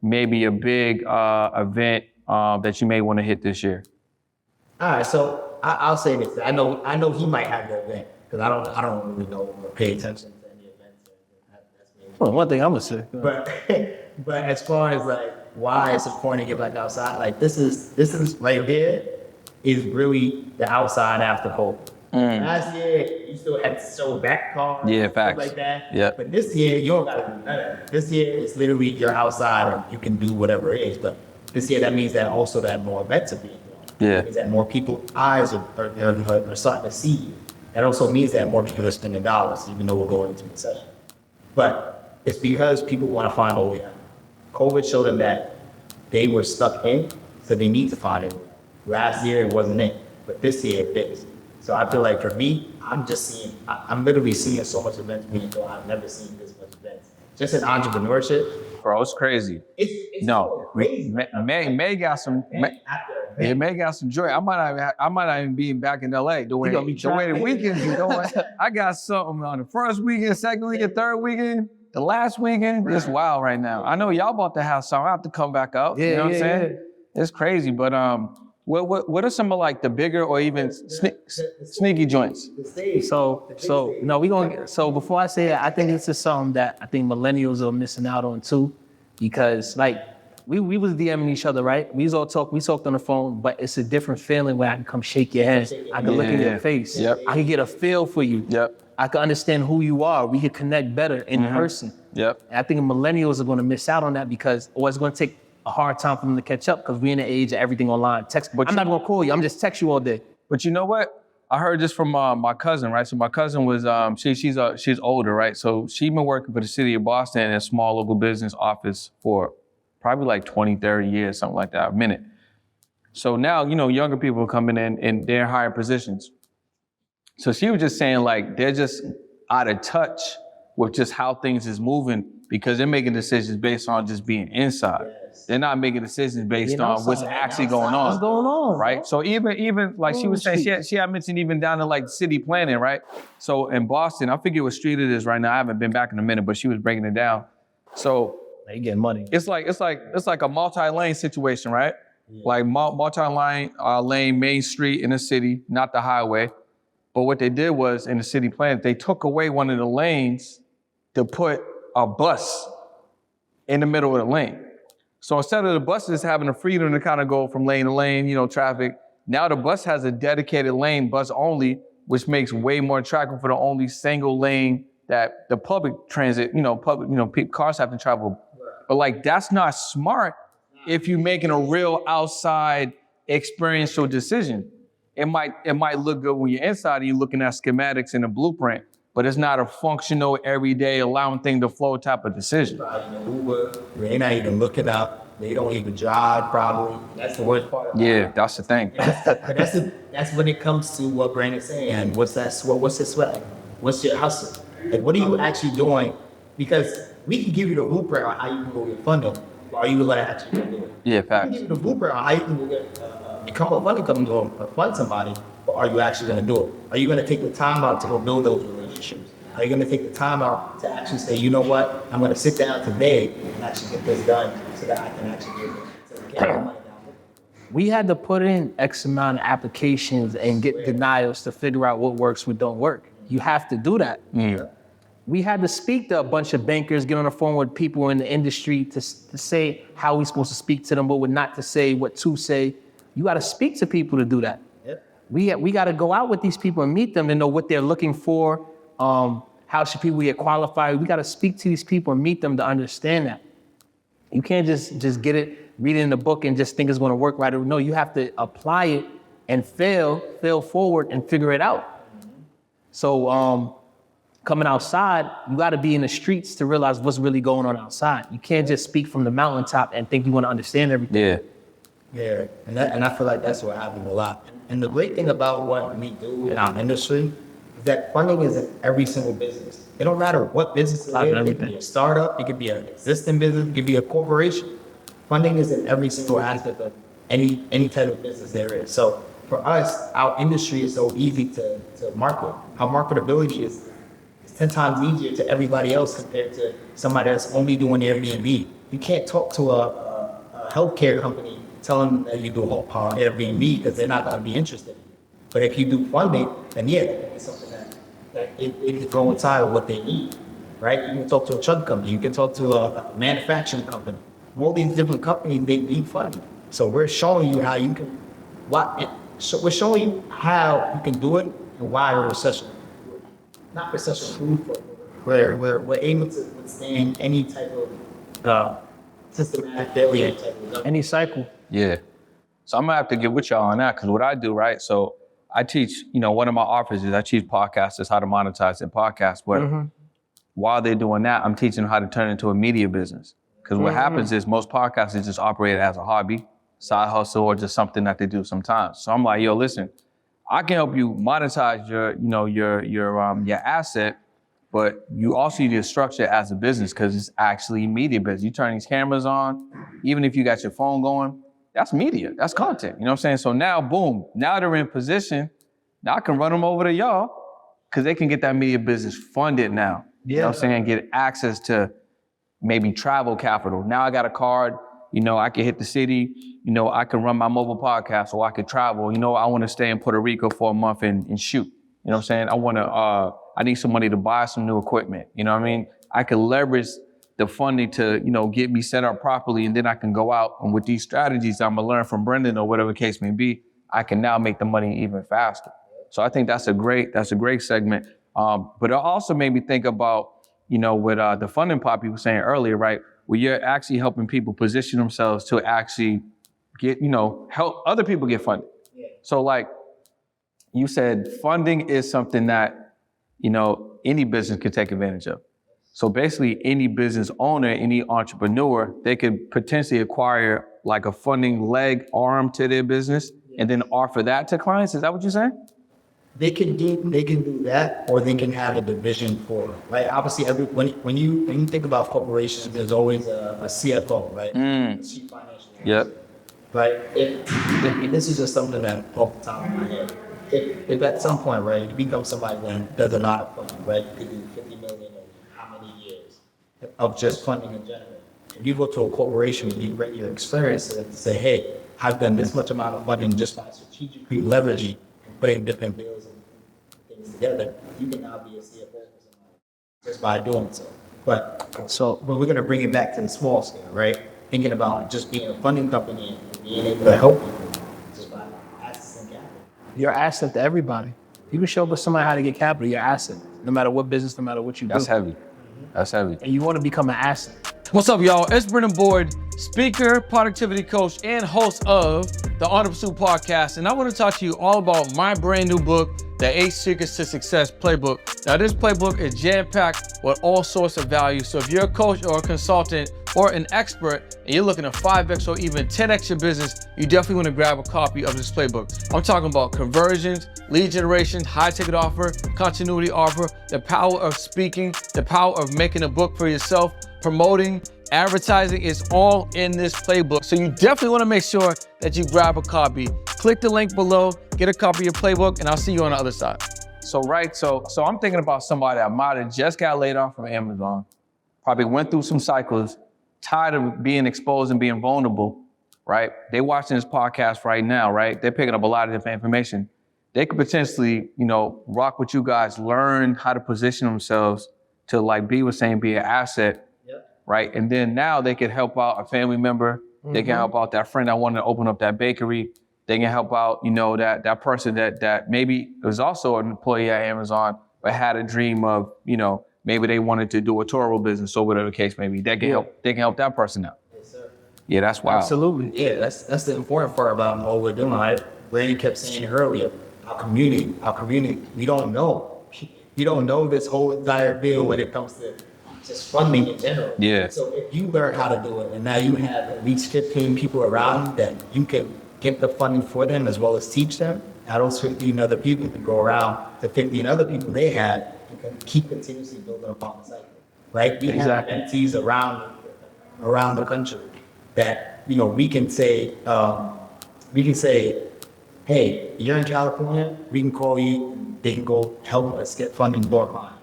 maybe a big event that you may want to hit this year? All right, so I'll say this. I know he might have the event because I don't really know or pay attention to any events. That's me. Well, one thing I'm gonna say. But as far as like why it's important to get back outside, like this is right here is really the outside after hope. Last year you still had to show back cars, Yeah, stuff facts. like that. Yeah. But this year you don't gotta do none of that. This year it's literally you're outside and you can do whatever it is. But this year that means that also that more events are being done. Yeah. It means that more people's eyes are starting to see you. That also means that more people are spending dollars, even though we're going into recession. But it's because people want to find a way out. COVID showed them that they were stuck in, so they need to find it. Last year it wasn't it, but this year it is. So I feel like for me, I'm literally seeing so much events being done. I've never seen this much events. Just in entrepreneurship, Bro, it's crazy. it's No, crazy. May got some. Yeah, May got some joy. I might not even be back in LA the way gonna be the trapped. weekends are going. I got something on the first weekend, second weekend, third weekend, the last weekend. It's wild right now. I know y'all about to have something. I have to come back up. You know what I'm saying? It's crazy, but what are some of like the bigger or even sneaky joints? So no, so before I say that, I think this is something that I think millennials are missing out on too, because like we was DMing each other, right? We talked on the phone, but it's a different feeling where I can come shake your hand, I can look in your face, Yep. I can get a feel for you, Yep. I can understand who you are, we can connect better in person. Yep. And I think millennials are going to miss out on that because it's going to take a hard time for them to catch up because we're in the age of everything online. Text, But I'm not going to call you, I'm just text you all day. But you know what? I heard this from my cousin, right? So my cousin was she's older, right? So she's been working for the city of Boston in a small local business office for probably like 20, 30 years, something like that, a minute. So now, you know, younger people are coming in and they're in higher positions. So she was just saying like they're just out of touch with just how things is moving because they're making decisions based on just being inside. Yes. They're not making decisions based on what's actually going on. What's going on? Right? So even like she was saying, she had mentioned even down to like city planning, right? So in Boston, I forget what street it is right now. I haven't been back in a minute, but she was breaking it down. So They getting money. it's like a multi-lane situation, right? Yeah. Like multi-line lane main street in the city, not the highway. But what they did was in the city plan, they took away one of the lanes to put a bus in the middle of the lane. So instead of the buses having the freedom to kind of go from lane to lane, you know, traffic, now the bus has a dedicated lane, bus only, which makes way more attractive for the only single lane that the public transit, cars have to travel. But like, that's not smart if you're making a real outside experiential decision. It might look good when you're inside and you're looking at schematics and a blueprint, but it's not a functional, everyday, allowing things to flow type of decision. Uber, they're not even looking up. They don't even drive, probably. That's the worst part. Yeah, that's the thing. That's when it comes to what Brandon's saying. What's that sweat? What's the sweat? What's your hustle? Like, what are you actually doing? Because we can give you the blueprint on how you can go get funding. Are you going to actually do it? Yeah, We can facts. give you the blueprint on how you can go get become a funding company or fund somebody, but are you actually going to do it? Are you going to take the time out to go build those relationships? Are you going to take the time out to actually say, you know what, I'm going to sit down today and actually get this done so that I can actually get money down. We had to put in X amount of applications and get denials to figure out what works, what don't work. You have to do that. We had to speak to a bunch of bankers, get on the phone with people in the industry to say how we supposed to speak to them, what not to say, what to say. You got to speak to people to do that. We got to go out with these people and meet them to know what they're looking for. How should people get qualified? We got to speak to these people and meet them to understand that. You can't just get it, read it in the book and just think it's going to work right. No, you have to apply it and fail forward and figure it out. So coming outside, you got to be in the streets to realize what's really going on outside. You can't just speak from the mountaintop and think you want to understand everything. Yeah, and I feel like that's what happens a lot. And the great thing about what we do in our industry is that funding is in every single business. It don't matter what business it is. It could be a startup, it could be an existing business, it could be a corporation. Funding is in every single aspect of any type of business there is. So for us, our industry is so easy to market. Our marketability is 10 times easier to everybody else compared to somebody that's only doing Airbnb. You can't talk to a healthcare company telling them that you do Airbnb because they're not going to be interested. But if you do funding, then yeah, it's something that it can coincide with what they need, right? You can talk to a truck company, you can talk to a manufacturing company. All these different companies, they need funding. So we're showing you how you can, we're showing you how you can do it and why a recession. Not recession-proof, but we're able to withstand any type of systematic failure. Any cycle. Yeah. So I'm gonna have to get with y'all on that because what I do, right? So I teach, one of my offers is I teach podcasters how to monetize their podcast. But while they're doing that, I'm teaching them how to turn it into a media business. Because what happens is most podcasters just operate as a hobby, side hustle, or just something that they do sometimes. So I'm like, yo, listen, I can help you monetize your asset, but you also need to structure it as a business because it's actually media business. You turn these cameras on, even if you got your phone going, that's media, that's content. You know what I'm saying? So now, boom, now they're in position. Now I can run them over to y'all because they can get that media business funded now. You know what I'm saying? Get access to maybe travel capital. Now I got a card, I can hit the city, I can run my mobile podcast or I could travel. I want to stay in Puerto Rico for a month and shoot. You know what I'm saying? I need some money to buy some new equipment. You know what I mean? I can leverage the funding to, get me set up properly, and then I can go out and with these strategies I'm gonna learn from Brendan or whatever the case may be, I can now make the money even faster. So I think that's a great segment. But it also made me think about, with the funding part you were saying earlier, right? Where you're actually helping people position themselves to actually get, help other people get funded. So like you said, funding is something that, any business could take advantage of. So basically any business owner, any entrepreneur, they could potentially acquire like a funding leg arm to their business and then offer that to clients. Is that what you're saying? They can do that, or they can have a division for it, right? Obviously, when you think about corporations, there's always a CFO, right? Chief Financial Officer. Yep. Right? If this is just something that off the top of my head. If at some point, right, you become somebody that does a lot of funding, right? You could do 50 million in how many years of just funding in general. If you go to a corporation and you bring your experience and say, hey, I've done this much amount of funding just by strategically leveraging and putting different bills and things together, you can now be a CFO for somebody just by doing so. But we're going to bring it back to the small scale, right? Thinking about just being a funding company and being able to help people just by accessing capital. You're an asset to everybody. You can show somebody how to get capital, you're an asset. No matter what business, no matter what you do. That's heavy. That's heavy. And you want to become an asset. What's up, y'all? It's Brendan Boyd, speaker, productivity coach, and host of the On the Pursuit podcast. And I want to talk to you all about my brand new book, The 8 Secrets to Success Playbook. Now, this playbook is jam-packed with all sorts of value. So if you're a coach or a consultant or an expert and you're looking to 5X or even 10X your business, you definitely want to grab a copy of this playbook. I'm talking about conversions, lead generation, high ticket offer, continuity offer, the power of speaking, the power of making a book for yourself, promoting, advertising. Is all in this playbook. So you definitely want to make sure that you grab a copy. Click the link below, get a copy of your playbook, and I'll see you on the other side. So I'm thinking about somebody that might have just got laid off from Amazon, probably went through some cycles, tired of being exposed and being vulnerable, right? They watching this podcast right now, right? They're picking up a lot of different information. They could potentially, rock with you guys, learn how to position themselves to, like B was saying, be an asset, right? And then now they can help out a family member. They can help out that friend that wanted to open up that bakery. They can help out, that person that maybe was also an employee at Amazon, but had a dream of, maybe they wanted to do a Toro business or whatever the case may be. They can help that person out. Yes, sir. Yeah, that's wild. Absolutely. Yeah, that's the important part about what we're doing. Right? Larry kept saying earlier, our community. We don't know. You don't know this whole entire deal when it comes to just funding in general. Yeah. So if you learn how to do it, and now you have at least 15 people around you that you can get the funding for them as well as teach them, now those 15 other people can go around the 15 other people they had and can keep continuously building upon the cycle. Right? We have entities around the country that we can say, hey, you're in California, we can call you, they can go help us get funding for a client.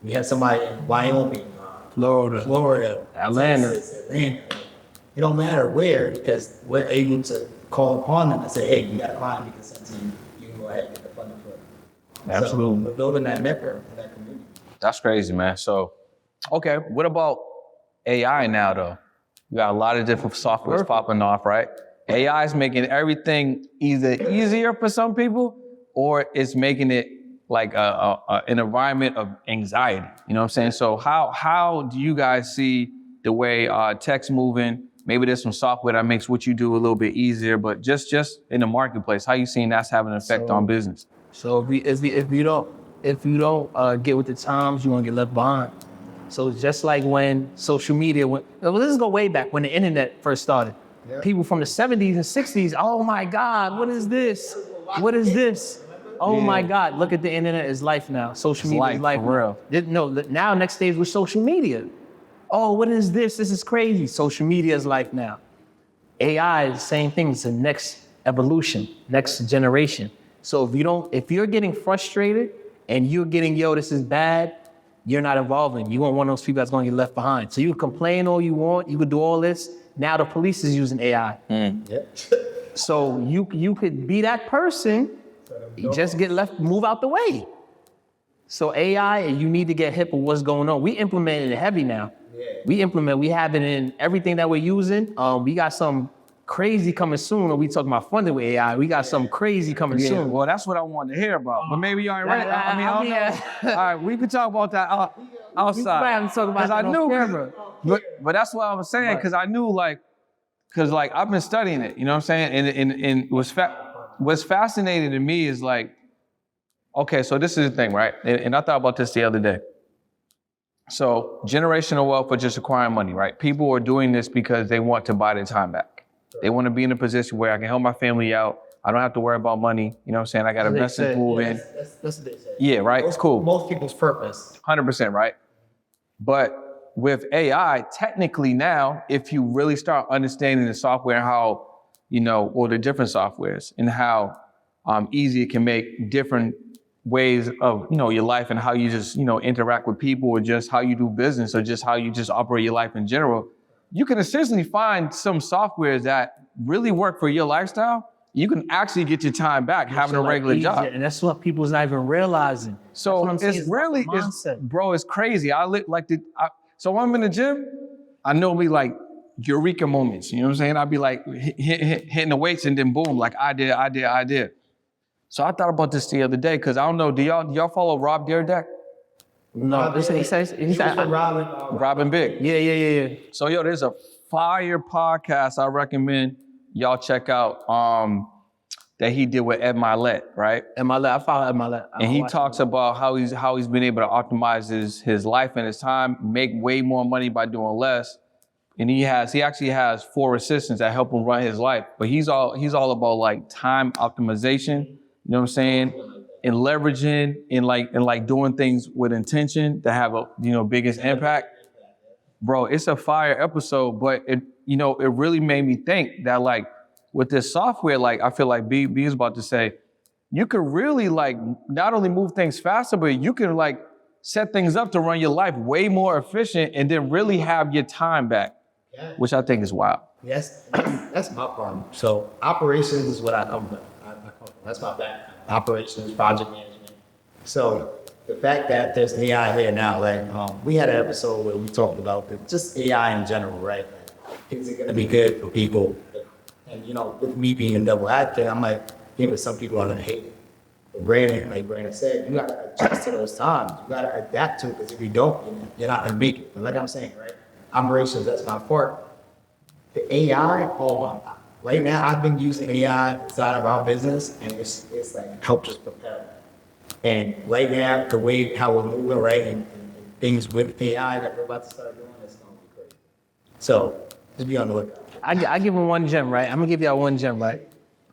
We have somebody in Wyoming, Florida, Atlanta. It don't matter where, because we're able to call upon them and say, hey, you got a client we can send to you, you can go ahead and get the funding for it. Absolutely. So we're building that network in that community. That's crazy, man. So, okay, what about AI now, though? You got a lot of different softwares popping off, right? AI is making everything either easier for some people or it's making it like an environment of anxiety. You know what I'm saying? So how do you guys see the way tech's moving? Maybe there's some software that makes what you do a little bit easier, but just in the marketplace, how you seeing that's having an effect on business? So if you don't get with the times, you're gonna get left behind. So it's just like when social media went, this is go way back when the internet first started. Yeah. People from the 70s and 60s, oh my God, what is this? What is this? Oh my God, look at the internet is life now. Social media is life. For real. No, now next stage with social media. Oh, what is this? This is crazy. Social media is life now. AI is the same thing. It's the next evolution, next generation. So if you're getting frustrated and you're getting, this is bad, you're not evolving. You want one of those people that's going to get left behind. So you can complain all you want. You could do all this. Now the police is using AI. So you could be that person. You just move out the way. So AI, you need to get hip with what's going on. We implemented it heavy now. We have it in everything that we're using. We got some crazy coming soon. Or we talking about funding with AI. We got some crazy coming soon. Well, that's what I wanted to hear about. But maybe you already read it. I don't know. All right, we could talk about that outside. Because I knew. But that's what I was saying. Because I knew, because I've been studying it. You know what I'm saying? And what's fascinating to me is okay, so this is the thing, right? And I thought about this the other day. So generational wealth for just acquiring money, right? People are doing this because they want to buy their time back. They want to be in a position where I can help my family out. I don't have to worry about money. You know what I'm saying? I got a investment move in. That's what they say. Yeah, right? It's cool. Most people's purpose. 100%, right? But with AI, technically now, if you really start understanding the software and how, or the different softwares and how easy it can make different ways of, your life and how you just, interact with people or just how you do business or just how you just operate your life in general, you can essentially find some softwares that really work for your lifestyle. You can actually get your time back having a regular job. And that's what people's not even realizing. So it's really, it's crazy. So when I'm in the gym, I know me eureka moments. You know what I'm saying? I'll be hitting the weights and then boom, I did. So I thought about this the other day because I don't know, do y'all follow Rob Dyrdek? No, he says Robin Big. Yeah. So there's a fire podcast I recommend y'all check out that he did with Ed Milet, right? Ed Milet, I follow Ed Milet. And he talks about how he's been able to optimize his life and his time, make way more money by doing less. And he actually has 4 assistants that help him run his life. But he's all about time optimization. You know what I'm saying? And leveraging and doing things with intention to have a biggest impact. Bro, it's a fire episode, but it really made me think that with this software, I feel like B is about to say, you could really not only move things faster, but you can set things up to run your life way more efficient and then really have your time back. Yeah. which I think is wild. Yes, that's my problem. So operations is what I come from. I come from. That's my background. Operations, project management. So the fact that there's AI here now, like we had an episode where we talked about just AI in general, right? Is it gonna be good for people? And with me being a double actor, I'm like, some people are gonna hate it. But Brandon, like Brandon said, you gotta adjust to those times. You gotta adapt to it, because if you don't, you're not gonna make it. But like I'm saying, right? Operations, that's my part. The AI, right now I've been using AI inside of our business, and it's like helped us propel. And right now, the way how we're moving, right, and things with AI that we're about to start doing, it's gonna be crazy. So just be on the lookout. I give them one gem, right? I'm gonna give y'all one gem, right?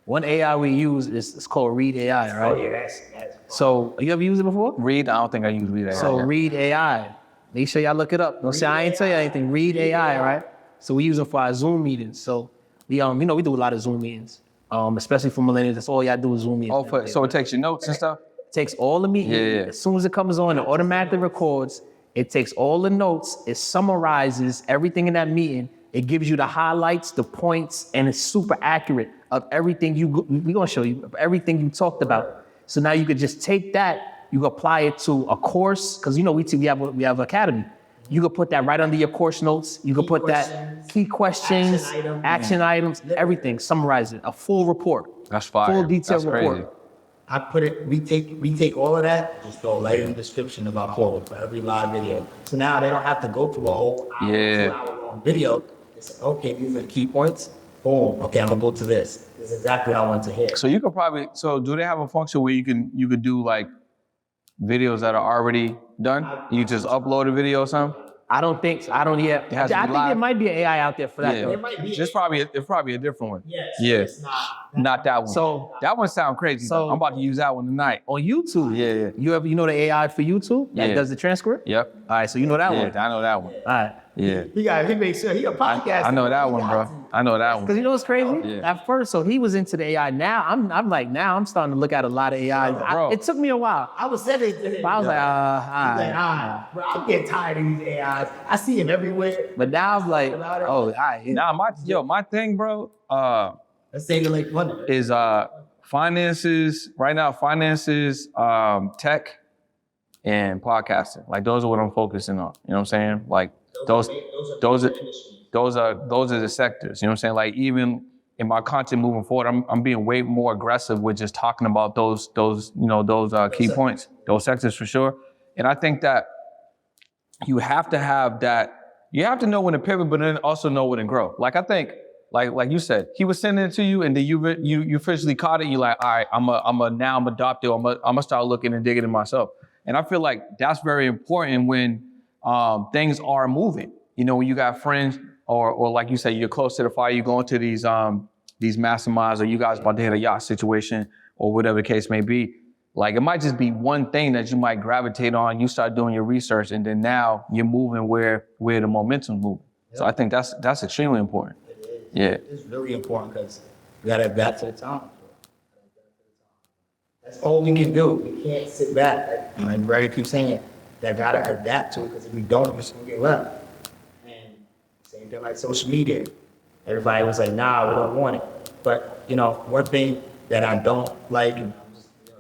One AI we use is called Read AI, right? Oh yeah, that's So you ever used it before? Read, I don't think I use Read AI. So Read AI. Make sure y'all look it up. Don't say I ain't tell you anything. Read AI, right? So we use them for our Zoom meetings. So we we do a lot of Zoom meetings, especially for millennials. That's all y'all do is Zoom meetings. Oh, so it takes your notes and stuff? Takes all the meetings. Yeah. As soon as it comes on, it automatically records. It takes all the notes. It summarizes everything in that meeting. It gives you the highlights, the points, and it's super accurate of everything we're gonna show you, of everything you talked about. So now you could just take that, you apply it to a course, because we have Academy. You could put that right under your course notes. You could put that key questions, action items, everything, summarize it, a full report. That's fire. Full detailed That's report. crazy. I put it. We take all of that, just go right in the description of our call for every live video. So now they don't have to go through a whole hour, 2 hour long video. They say, okay, these are the key points. Boom. Okay, I'm gonna go to this. This is exactly what I want to hear. So you could probably, do they have a function where you could do like videos that are already done? You just upload a video or something? I don't yet. has to be I think live. there might be an AI out there for that. Yeah. Though. might be. It's probably a different one. Yes. Yeah. It's Not that one. So that one sounds crazy. So- I'm about to use that one tonight. on YouTube, Yeah. you know the AI for YouTube that Yeah. does the transcript? Yep. All right, so you know that Yeah, one. I know that one. All right. Yeah. He makes sure he a podcast. I know that one, bro. I know that Because one. you know what's crazy? Yeah. At first, so he was into the AI. Now I'm starting to look at a lot of AI. Bro. It took me a while. I was saying it. But I was like, all He's right. like, bro, I'm getting tired of these AIs. I see him everywhere. But now I'm like, oh, all right. Nah, my thing, bro, Let's say to like one. is finances, right now, tech, and podcasting. Like those are what I'm focusing on. You know what I'm saying? Like those are the sectors. You know what I'm saying? Like even in my content moving forward, I'm being way more aggressive with just talking about those key points, those sectors for sure. And I think that you have to have that. You have to know when to pivot, but then also know when to grow. Like I think, like you said, he was sending it to you, and then you officially caught it. And you're like, all right, I'm adopted. I'm gonna start looking and digging it myself. And I feel like that's very important when things are moving. You know, when you got friends, or like you said, you're close to the fire. You go into these masterminds, or you guys about to hit a yacht situation, or whatever the case may be. Like it might just be one thing that you might gravitate on. You start doing your research, and then now you're moving where the momentum's moving. Yep. So I think that's extremely important. It is. Yeah. It's really important because we gotta adapt to the time. That's all we can do. We can't sit back. And Brady keeps saying that gotta adapt to it, because if we don't, we're gonna get left. And same thing like social media. Everybody was like, nah, we don't want it. But one thing that I don't like, and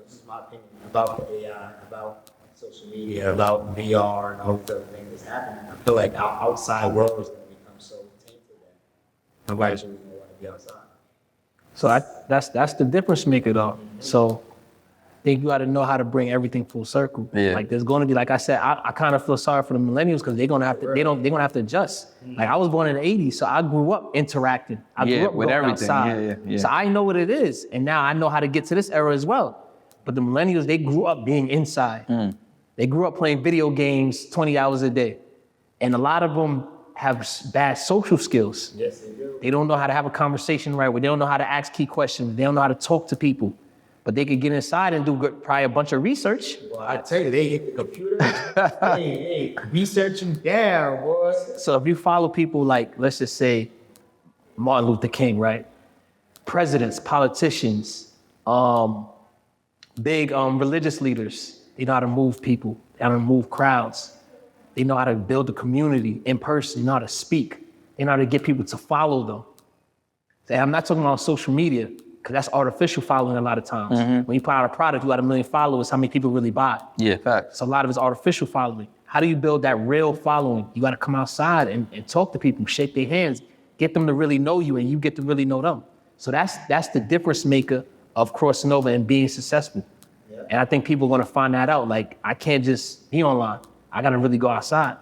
this is my opinion about AI, about social media, about VR, and all these other things that's happening. I feel like our outside world is gonna become so tainted that nobody's really gonna want to be outside. So that's the difference maker though. So I think you got to know how to bring everything full circle. Yeah. Like there's going to be, like I said, I kind of feel sorry for the millennials because they're gonna have to adjust. Like I was born in the '80s, so I grew up interacting. I grew up with going everything. outside. Yeah. So I know what it is, and now I know how to get to this era as well. But the millennials, they grew up being inside. They grew up playing video games 20 hours a day, and a lot of them have bad social skills. Yes, they do. They don't know how to have a conversation right. They don't know how to ask key questions. They don't know how to talk to people. But they could get inside and do probably a bunch of research. Well, I tell you, they hit the computer. hey, researching down, boy. So if you follow people like, let's just say, Martin Luther King, right? Presidents, politicians, big religious leaders, they know how to move people, they know how to move crowds. They know how to build a community in person, they know how to speak. in order to get people to follow them. And I'm not talking about social media, because that's artificial following a lot of times. When you put out a product, you got 1 million followers, how many people really buy it? Yeah, facts. So a lot of it's artificial following. How do you build that real following? You got to come outside and talk to people, shake their hands, get them to really know you, and you get to really know them. So that's the difference maker of crossing over and being successful. Yeah. And I think people are going to find that out. Like, I can't just be online. I got to really go outside.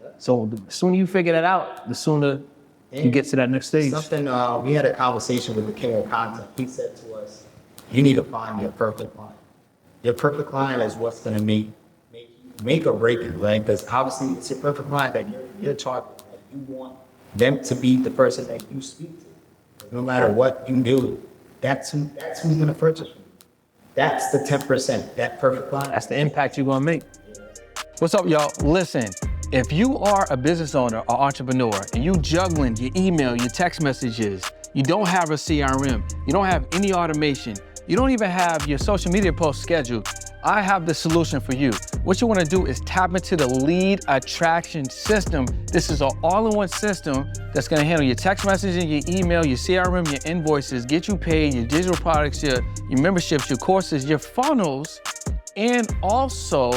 Yeah. So the sooner you figure that out, the sooner you get to that next stage. Something, we had a conversation with the king of content. He said to us, you need to find your perfect client. Your perfect client is what's going to make or break it, right? Because obviously it's your perfect client that you're targeting. You want them to be the person that you speak to. No matter what you do, that's who's going to purchase from you. That's the 10%, that perfect client. That's the impact you're going to make. What's up, y'all? Listen, if you are a business owner or entrepreneur and you juggling your email, your text messages, you don't have a CRM, you don't have any automation, you don't even have your social media posts scheduled, I have the solution for you. What you want to do is tap into the lead attraction system. This is an all-in-one system that's going to handle your text messaging, your email, your CRM, your invoices, get you paid, your digital products, your memberships, your courses, your funnels, and also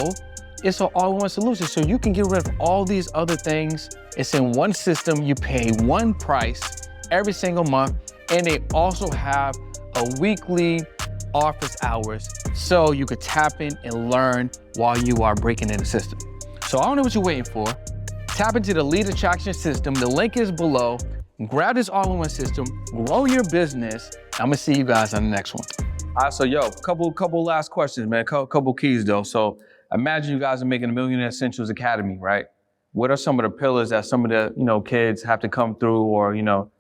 it's an all-in-one solution. So you can get rid of all these other things. It's in one system. You pay one price every single month, and they also have a weekly office hours, so you could tap in and learn while you are breaking in the system. So I don't know what you're waiting for. Tap into the lead attraction system. The link is below. Grab this all-in-one system, grow your business. I'm gonna see you guys on the next one. All right, so couple last questions, man. Couple keys though. So imagine you guys are making a Millionaire Essentials Academy, right? What are some of the pillars that some of the kids have to come through, or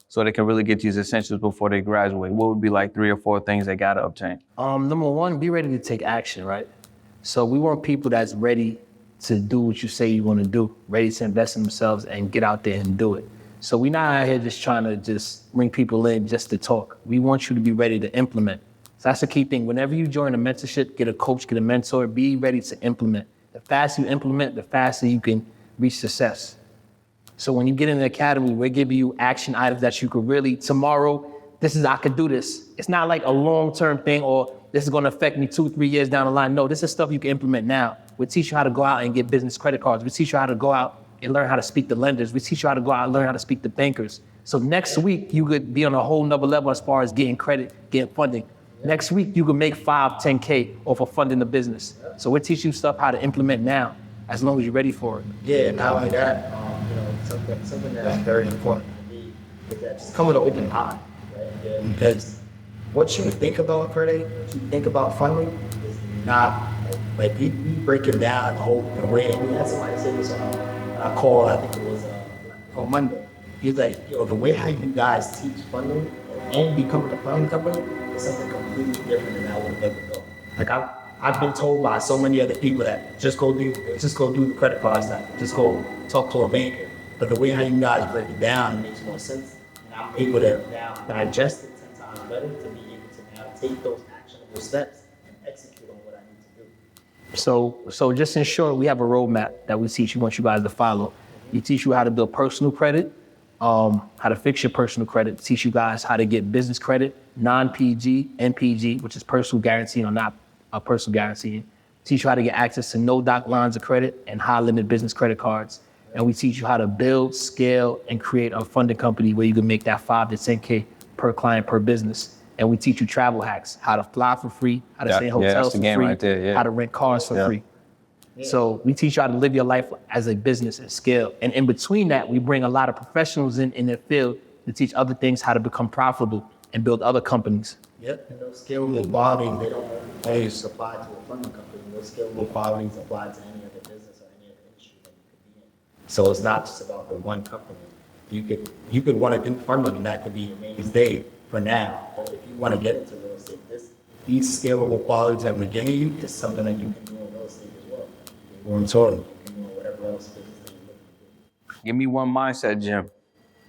so they can really get these essentials before they graduate? What would be like 3 or 4 things they gotta obtain? Number one, be ready to take action, right? So we want people that's ready to do what you say you want to do, ready to invest in themselves and get out there and do it. So we're not out here just trying to just bring people in just to talk. We want you to be ready to implement. So that's the key thing. Whenever you join a mentorship, get a coach, get a mentor, be ready to implement. The faster you implement, the faster you can reach success. So when you get in the academy, we're giving you action items that you could really, tomorrow, I could do this. It's not like a long-term thing or this is gonna affect me 2-3 years down the line. No, this is stuff you can implement now. We teach you how to go out and get business credit cards. We teach you how to go out and learn how to speak to lenders. We teach you how to go out and learn how to speak to bankers. So next week, you could be on a whole nother level as far as getting credit, getting funding. Next week, you can make 5-10K off of funding the business. So we're teaching you stuff how to implement now, as long as you're ready for it. Yeah, not only that, something that's very important to me is that just come with an open mind, right? Yeah. Because what you think about credit, what you think about funding is not, like we break it down the whole way. We had somebody say this on a call, I think it was on Monday. He's like, the way how you guys teach funding and become a funding company is something completely different than I would have ever thought. Like I've been told by so many other people that just go do the credit card stuff, just go talk to a banker. But the way how you guys break it down makes more sense. And I'm able to now digest it 10 times better to be able to now take those actionable steps and execute on what I need to do. So just in short, we have a roadmap that we teach you, want you guys to follow. We teach you how to build personal credit, how to fix your personal credit, teach you guys how to get business credit, non-PG, NPG, which is personal guarantee or not a personal guarantee. Teach you how to get access to no-doc lines of credit and high-limit business credit cards. And we teach you how to build, scale, and create a funding company where you can make that 5 to 10K per client per business. And we teach you travel hacks, how to fly for free, how to stay in hotels for free, right there, how to rent cars for free. Yeah. So we teach you how to live your life as a business and scale. And in between that, we bring a lot of professionals in their field to teach other things how to become profitable and build other companies. Yep, and those scalable qualities, they don't always apply to a funding company. Those scalable qualities apply to any other business or any other industry that you could be in. So it's not just about the one company. You could want to do funding, and that could be your mainstay for now. But if you want to get into real estate, these scalable qualities that we're giving you is something that you can do in real estate as well. Or in total, you can do whatever else business that you're looking to do. Give me one mindset, Jim.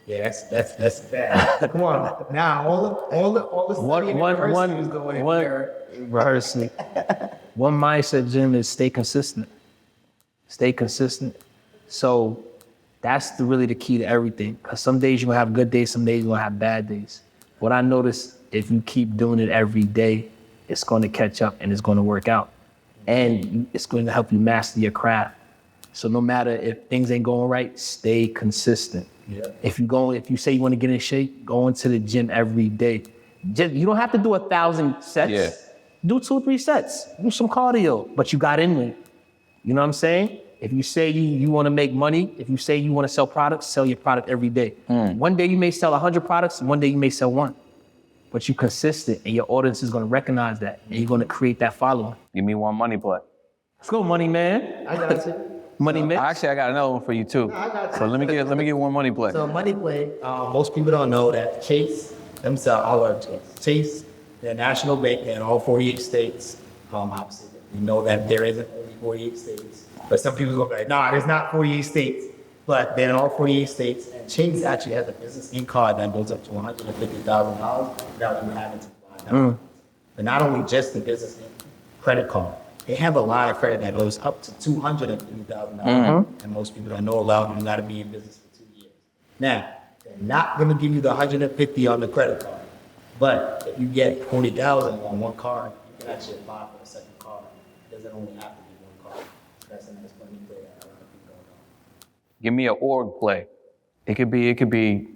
Yeah, that's bad. Come on, now all the rehearsing. One mindset, Jim, is stay consistent. Stay consistent. So That's really the key to everything. Because some days you're gonna have good days, some days you're gonna have bad days. What I noticed, if you keep doing it every day, it's gonna catch up and it's gonna work out. And it's going to help you master your craft. So no matter if things ain't going right, stay consistent. Yeah. If you say you want to get in shape, go into the gym every day. You don't have to do 1,000 sets. Yeah. Do 2 or 3 sets. Do some cardio, but you got in there. You know what I'm saying? If you say you want to make money, if you say you want to sell products, sell your product every day. One day you may sell 100 products, one day you may sell 1. But you're consistent and your audience is going to recognize that and you're going to create that following. Give me one money play. Let's go, money man. I got you. Money mix. Actually, I got another one for you too. I got you. So let me get one money play. So money play, most people don't know that Chase themselves, all of Chase, they're a national bank in all 48 states. Obviously, we know that there isn't only 48 states, but some people go like, nah, there's not 48 states, but they're in all 48 states. And Chase actually has a business ink card that goes up to $150,000 without you having to buy down. But not only just the business ink credit card, they have a line of credit that goes up to $250,000, and most people don't know about. You got to be in business for 2 years. Now, they're not going to give you the 150 on the credit card, but if you get 40,000 on one card, you can actually apply for a second card. It doesn't only have to be one card. That's a nice money play that a lot of people don't know. Give me an org play. It could be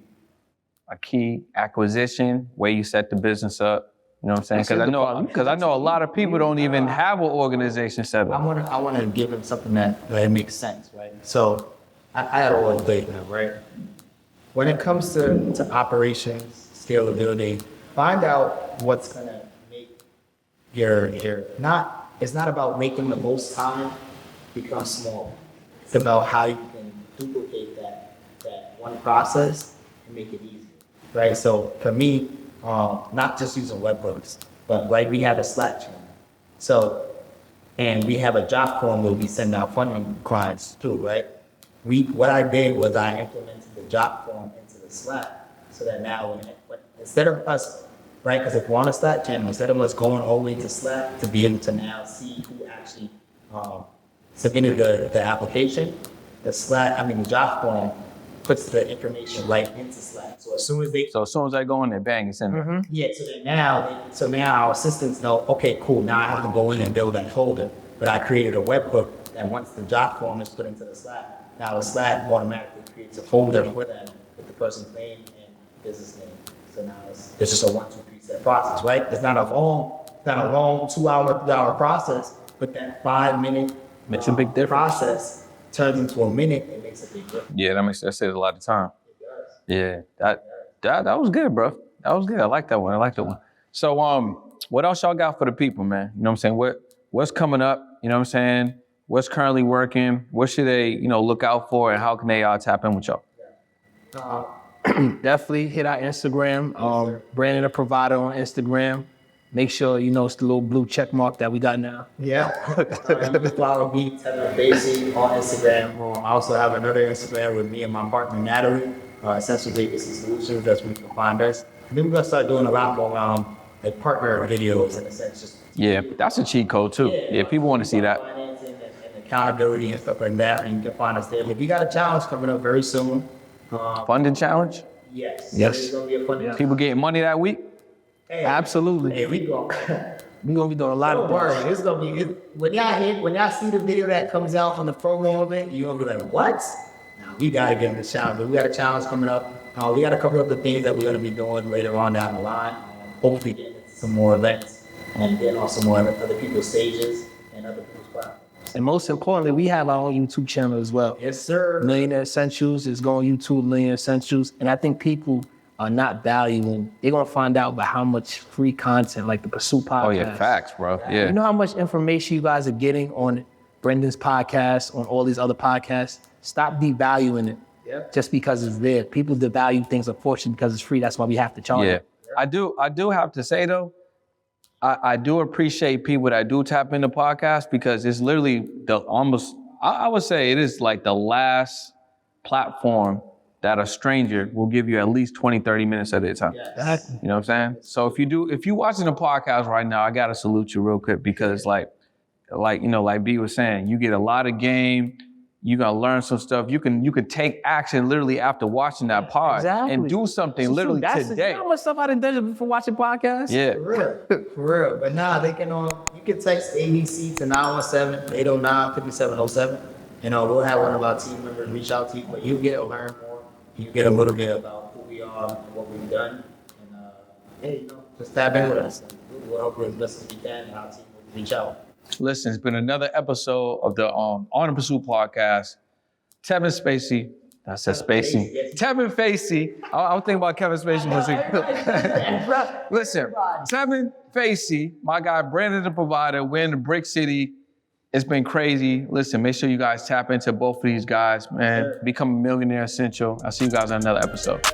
a key acquisition where you set the business up. You know what I'm saying? Because I know a lot of people don't even have an organization set up. I want to give them something that makes sense, right? So I had all the data, right? When it comes to operations, scalability, find out what's gonna make your it's not about making the most time become small. It's about how you can duplicate that one process and make it easier, right? So for me, not just using webhooks, but like we have a Slack channel. So, and we have a job form where we send out funding clients too, right? What I did was I implemented the job form into the Slack so that now instead of us, right? Because if we're on a Slack channel, instead of us going all the way to Slack to be able to now see who actually submitted the application, the job form puts the information right into Slack. So as soon as I go in there, bang, it's in there. yeah, so now our assistants know, okay, cool, now I have to go in and build that folder. But I created a webhook that once the job form is put into the Slack, now the Slack automatically creates a folder for them with the person's name and business name. So now it's just a 1, 2, 3 step process, right? It's not a long 2-hour, 3-hour process, but that 5-minute Makes a big difference. process turns into a minute. It makes a big difference. Yeah, that saves a lot of time. It does. Yeah, that was good, bro. That was good. I like that one. So what else y'all got for the people, man? You know what I'm saying? What's coming up? You know what I'm saying? What's currently working? What should they, look out for, and how can they tap in with y'all? Definitely hit our Instagram, Brandon the Provider on Instagram. Make sure it's the little blue check mark that we got now. Yeah. Follow me, Tevin Facey on Instagram. I also have another Instagram with me and my partner Natalie, Essential Vacancy Solutions. That's where you can find us. Then we're gonna start doing a lot more partner videos in a sense. Just that's a cheat code too. Yeah, people want to see that. Financing and accountability and stuff like that, and you can find us there. But we got a challenge coming up very soon. Funding challenge? Yes. Yes. There's gonna be a funding. People getting money that week? Hey, Absolutely. Hey, we go. We're going to be doing a lot Don't of worry, things. it's gonna be when y'all see the video that comes out from the program event, you're gonna be like, what? Now we gotta get in the challenge. But we got a challenge coming up. We gotta cover up the things that we're gonna be doing later on down the line. Hopefully get into some more events and get on some more other people's stages and other people's platforms. And most importantly, we have our own YouTube channel as well. Yes, sir. Millionaire Essentials is going YouTube, Millionaire Essentials. And I think people are not valuing, they're going to find out about how much free content, like the Pursuit podcast. Oh yeah, facts, bro. Yeah. You know how much information you guys are getting on Brendan's podcast, on all these other podcasts? Stop devaluing it just because it's there. People devalue things, unfortunately, because it's free. That's why we have to charge. Yeah. I do have to say though, I do appreciate people that do tap into podcasts, because it's literally I would say it is like the last platform that a stranger will give you at least 20, 30 minutes at a time. Exactly. You know what I'm saying? So if you're watching a podcast right now, I gotta salute you real quick, because like B was saying, you get a lot of game, you're gonna learn some stuff. You can take action literally after watching that pod and do something literally today. You know how much stuff I done done before watching podcasts? Yeah. For real. But nah, they can you can text ABC to 917-809-5707. We'll have one of our team members reach out to you, but you get to learn more. You get a little bit about who we are and what we've done. And hey, just tap in with us. We'll help you as best as we can, and our team will reach out. Listen, it's been another episode of the On the Pursuit podcast. Tevin Facey. I said Spacey. Tevin Facey. I was thinking about Kevin Spacey. Listen, Tevin Facey, my guy, Brandon the Provider. We're in the Brick City. It's been crazy. Listen, make sure you guys tap into both of these guys, man. Become a millionaire essential. I'll see you guys on another episode.